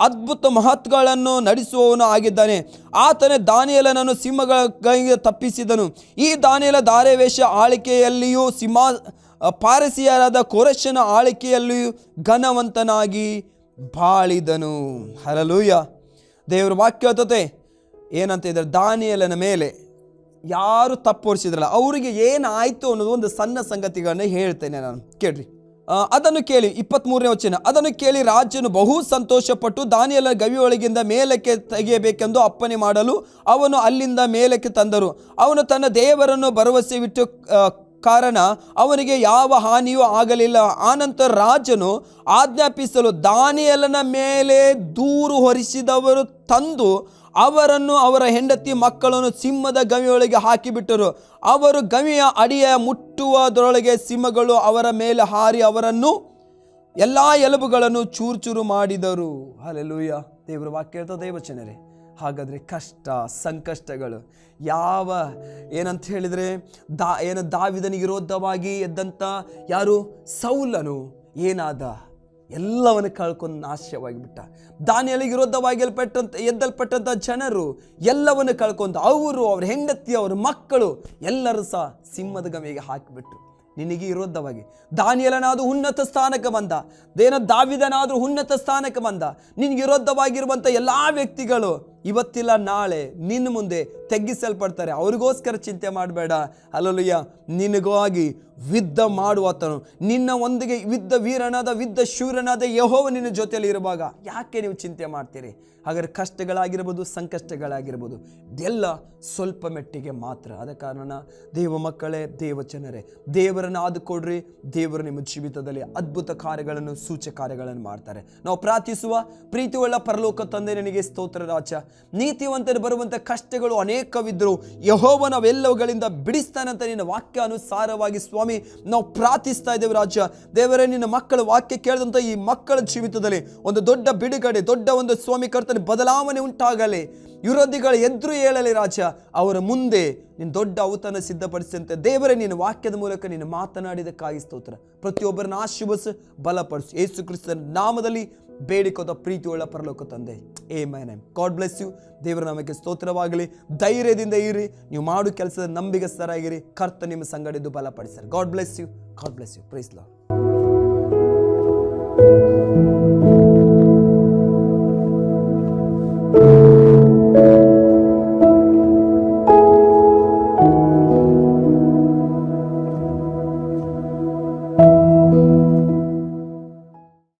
ಅದ್ಭುತ ಮಹತ್ಗಳನ್ನು ನಡೆಸುವವನು ಆಗಿದ್ದಾನೆ. ಆತನೇ ದಾನಿಯೇಲನನ್ನು ಸಿಂಹಗಳ ಕೈಗೆ ತಪ್ಪಿಸಿದನು. ಈ ದಾನಿಯೇಲ ದಾರೇವೇಶ ಆಳಿಕೆಯಲ್ಲಿಯೂ ಪಾರಸಿಯರಾದ ಕೋರೆಷನ ಆಳಿಕೆಯಲ್ಲಿಯೂ ಘನವಂತನಾಗಿ ಬಾಳಿದನು. ಹಲ್ಲೆಲೂಯಾ. ದೇವರ ವಾಕ್ಯ ಹೇಳ್ತದೆ ಏನಂತ ಇದ್ದಾರೆ, ದಾನಿಯೇಲನ ಮೇಲೆ ಯಾರು ತಪ್ಪು ಹೊರಿಸಿದ್ರಲ್ಲ ಅವರಿಗೆ ಏನಾಯಿತು ಅನ್ನೋದು ಒಂದು ಸಣ್ಣ ಸಂಗತಿಗಳನ್ನ ಹೇಳ್ತೇನೆ ನಾನು, ಕೇಳ್ರಿ. ಅದನ್ನು ಕೇಳಿ 23ನೇ ವಚನ, ಅದನ್ನು ಕೇಳಿ ರಾಜನು ಬಹು ಸಂತೋಷಪಟ್ಟು ದಾನಿಯೇಲನ ಗವಿಯೊಳಗಿಂದ ಮೇಲಕ್ಕೆ ತೆಗೆಯಬೇಕೆಂದು ಅಪ್ಪಣೆ ಮಾಡಲು ಅವನು ಅಲ್ಲಿಂದ ಮೇಲಕ್ಕೆ ತಂದರು. ಅವನು ತನ್ನ ದೇವರನ್ನು ಭರವಸೆವಿಟ್ಟು ಕಾರಣ ಅವನಿಗೆ ಯಾವ ಹಾನಿಯೂ ಆಗಲಿಲ್ಲ. ಆನಂತರ ರಾಜನು ಆಜ್ಞಾಪಿಸಲು ದಾನಿಯೇಲನ ಮೇಲೆ ದೂರು ಹೊರಿಸಿದವರು ತಂದು ಅವರನ್ನು ಅವರ ಹೆಂಡತಿ ಮಕ್ಕಳನ್ನು ಸಿಂಹದ ಗವಿಯೊಳಗೆ ಹಾಕಿಬಿಟ್ಟರು. ಅವರು ಗವಿಯ ಅಡಿಯ ಮುಟ್ಟುವುದರೊಳಗೆ ಸಿಂಹಗಳು ಅವರ ಮೇಲೆ ಹಾರಿ ಅವರನ್ನು ಎಲ್ಲ ಎಲುಬುಗಳನ್ನು ಚೂರು ಚೂರು ಮಾಡಿದರು. ಹಲ್ಲೆಲೂಯಾ. ದೇವರ ವಾಕ್ಯ ಹೇಳ್ತದೆ ವಚನರೇ. ಹಾಗಾದರೆ ಕಷ್ಟ ಸಂಕಷ್ಟಗಳು ಏನಂತ ಹೇಳಿದರೆ ದಾವಿದನಿಗೆ ವಿರೋಧವಾಗಿ ಎದ್ದಂಥ ಯಾರು ಸೌಲನು ಏನಾದ, ಎಲ್ಲವನ್ನು ಕಳ್ಕೊಂಡು ನಾಶವಾಗಿಬಿಟ್ಟ. ದಾನಿಯೇಲನಿಗೆ ವಿರೋಧವಾಗಿ ಎದ್ದಲ್ಪಟ್ಟಂಥ ಜನರು ಎಲ್ಲವನ್ನು ಕಳ್ಕೊಂಡು ಅವರು, ಅವ್ರ ಹೆಂಡತಿ, ಅವ್ರ ಮಕ್ಕಳು ಎಲ್ಲರೂ ಸಹ ಸಿಂಹದ ಗವಿಗೆ ಹಾಕಿಬಿಟ್ರು. ನಿನಗೆ ವಿರೋಧವಾಗಿ ದಾನಿಯೇಲನಾದರೂ ಉನ್ನತ ಸ್ಥಾನಕ್ಕೆ ಬಂದ, ದಾವಿದನಾದರೂ ಉನ್ನತ ಸ್ಥಾನಕ್ಕೆ ಬಂದ. ನಿನಗೆ ವಿರೋಧವಾಗಿರುವಂಥ ಎಲ್ಲ ವ್ಯಕ್ತಿಗಳು ಇವತ್ತಿಲ್ಲ ನಾಳೆ ನಿನ್ನ ಮುಂದೆ ತೆಗ್ಗಿಸಲ್ಪಡ್ತಾರೆ. ಅವ್ರಿಗೋಸ್ಕರ ಚಿಂತೆ ಮಾಡಬೇಡ. ಹಲ್ಲೆಲೂಯಾ. ನಿನಗಾಗಿ ಯುದ್ಧ ಮಾಡುವಾತನು, ನಿನ್ನ ಒಂದಿಗೆ ಯುದ್ಧ ವೀರನಾದ ಯುದ್ಧ ಶೂರನಾದ ಯೆಹೋವ ನಿನ್ನ ಜೊತೆಯಲ್ಲಿ ಇರುವಾಗ ಯಾಕೆ ನೀವು ಚಿಂತೆ ಮಾಡ್ತೀರಿ? ಹಾಗಾದರೆ ಕಷ್ಟಗಳಾಗಿರ್ಬೋದು, ಸಂಕಷ್ಟಗಳಾಗಿರ್ಬೋದು, ಇದೆಲ್ಲ ಸ್ವಲ್ಪ ಮೆಟ್ಟಿಗೆ ಮಾತ್ರ. ಆದ ಕಾರಣ ದೇವ ಮಕ್ಕಳೇ, ದೇವಚನರೇ, ದೇವರನ್ನು ಆದುಕೊಡ್ರಿ. ದೇವರು ನಿಮ್ಮ ಜೀವಿತದಲ್ಲಿ ಅದ್ಭುತ ಕಾರ್ಯಗಳನ್ನು, ಸೂಚಕ ಕಾರ್ಯಗಳನ್ನು ಮಾಡ್ತಾರೆ. ನಾವು ಪ್ರಾರ್ಥಿಸುವ. ಪ್ರೀತಿಯುಳ್ಳ ಪರಲೋಕ ತಂದೆ, ನಿನಗೆ ಸ್ತೋತ್ರ ರಾಜ. ನೀತಿವಂತರು ಬರುವಂಥ ಕಷ್ಟಗಳು ಅನೇಕವಿದ್ದರು, ಯೆಹೋವನ ಅವೆಲ್ಲವುಗಳಿಂದ ಬಿಡಿಸ್ತಾನಂತ ನಿನ್ನ ವಾಕ್ಯ ಅನುಸಾರವಾಗಿ ಸ್ವಾಮಿ ನಾವು ಪ್ರಾರ್ಥಿಸ್ತಾ ಇದ್ದೇವೆ ರಾಜ. ದೇವರೇ, ನಿನ್ನ ಮಕ್ಕಳ ವಾಕ್ಯ ಕೇಳಿದಂಥ ಈ ಮಕ್ಕಳ ಜೀವಿತದಲ್ಲಿ ಒಂದು ದೊಡ್ಡ ಬಿಡುಗಡೆ, ದೊಡ್ಡ ಒಂದು ಸ್ವಾಮಿ ಕರ್ತನೆ ಬದಲಾವಣೆ ಉಂಟಾಗಲಿ. ವಿರೋಧಿಗಳ ಎದುರು ಹೇಳಲಿ ರಾಜ. ಅವರ ಮುಂದೆ ನಿನ್ನ ದೊಡ್ಡ ಔತಣ ಸಿದ್ಧಪಡಿಸಿದಂತೆ ದೇವರೇ, ನಿನ್ನ ವಾಕ್ಯದ ಮೂಲಕ ನೀನು ಮಾತನಾಡಿದಕ್ಕಾಗಿ ಸ್ತೋತ್ರ. ಪ್ರತಿಯೊಬ್ಬರನ್ನ ಆಶೀರ್ವದಿಸು, ಬಲಪಡಿಸು. ಯೇಸು ಕ್ರಿಸ್ತನ ನಾಮದಲ್ಲಿ ಬೇಡಿಕೋತ ಪ್ರೀತಿಯುಳ್ಳ ಪರಲೋಕ ತಂದೆ, ಆಮೆನ್. God bless you. ದೇವರ ನಾಮಕ್ಕೆ ಸ್ತೋತ್ರವಾಗಲಿ. ಧೈರ್ಯದಿಂದ ಇರಿ. ನೀವು ಮಾಡು ಕೆಲಸದ ನಂಬಿಗಸ್ತರಾಗಿರಿ. ಕರ್ತ ನಿಮ್ಮ ಸಂಗಡಿದ್ದು ಬಲಪಡಿಸ್ತಾರೆ. God bless you. God bless you. Praise lord.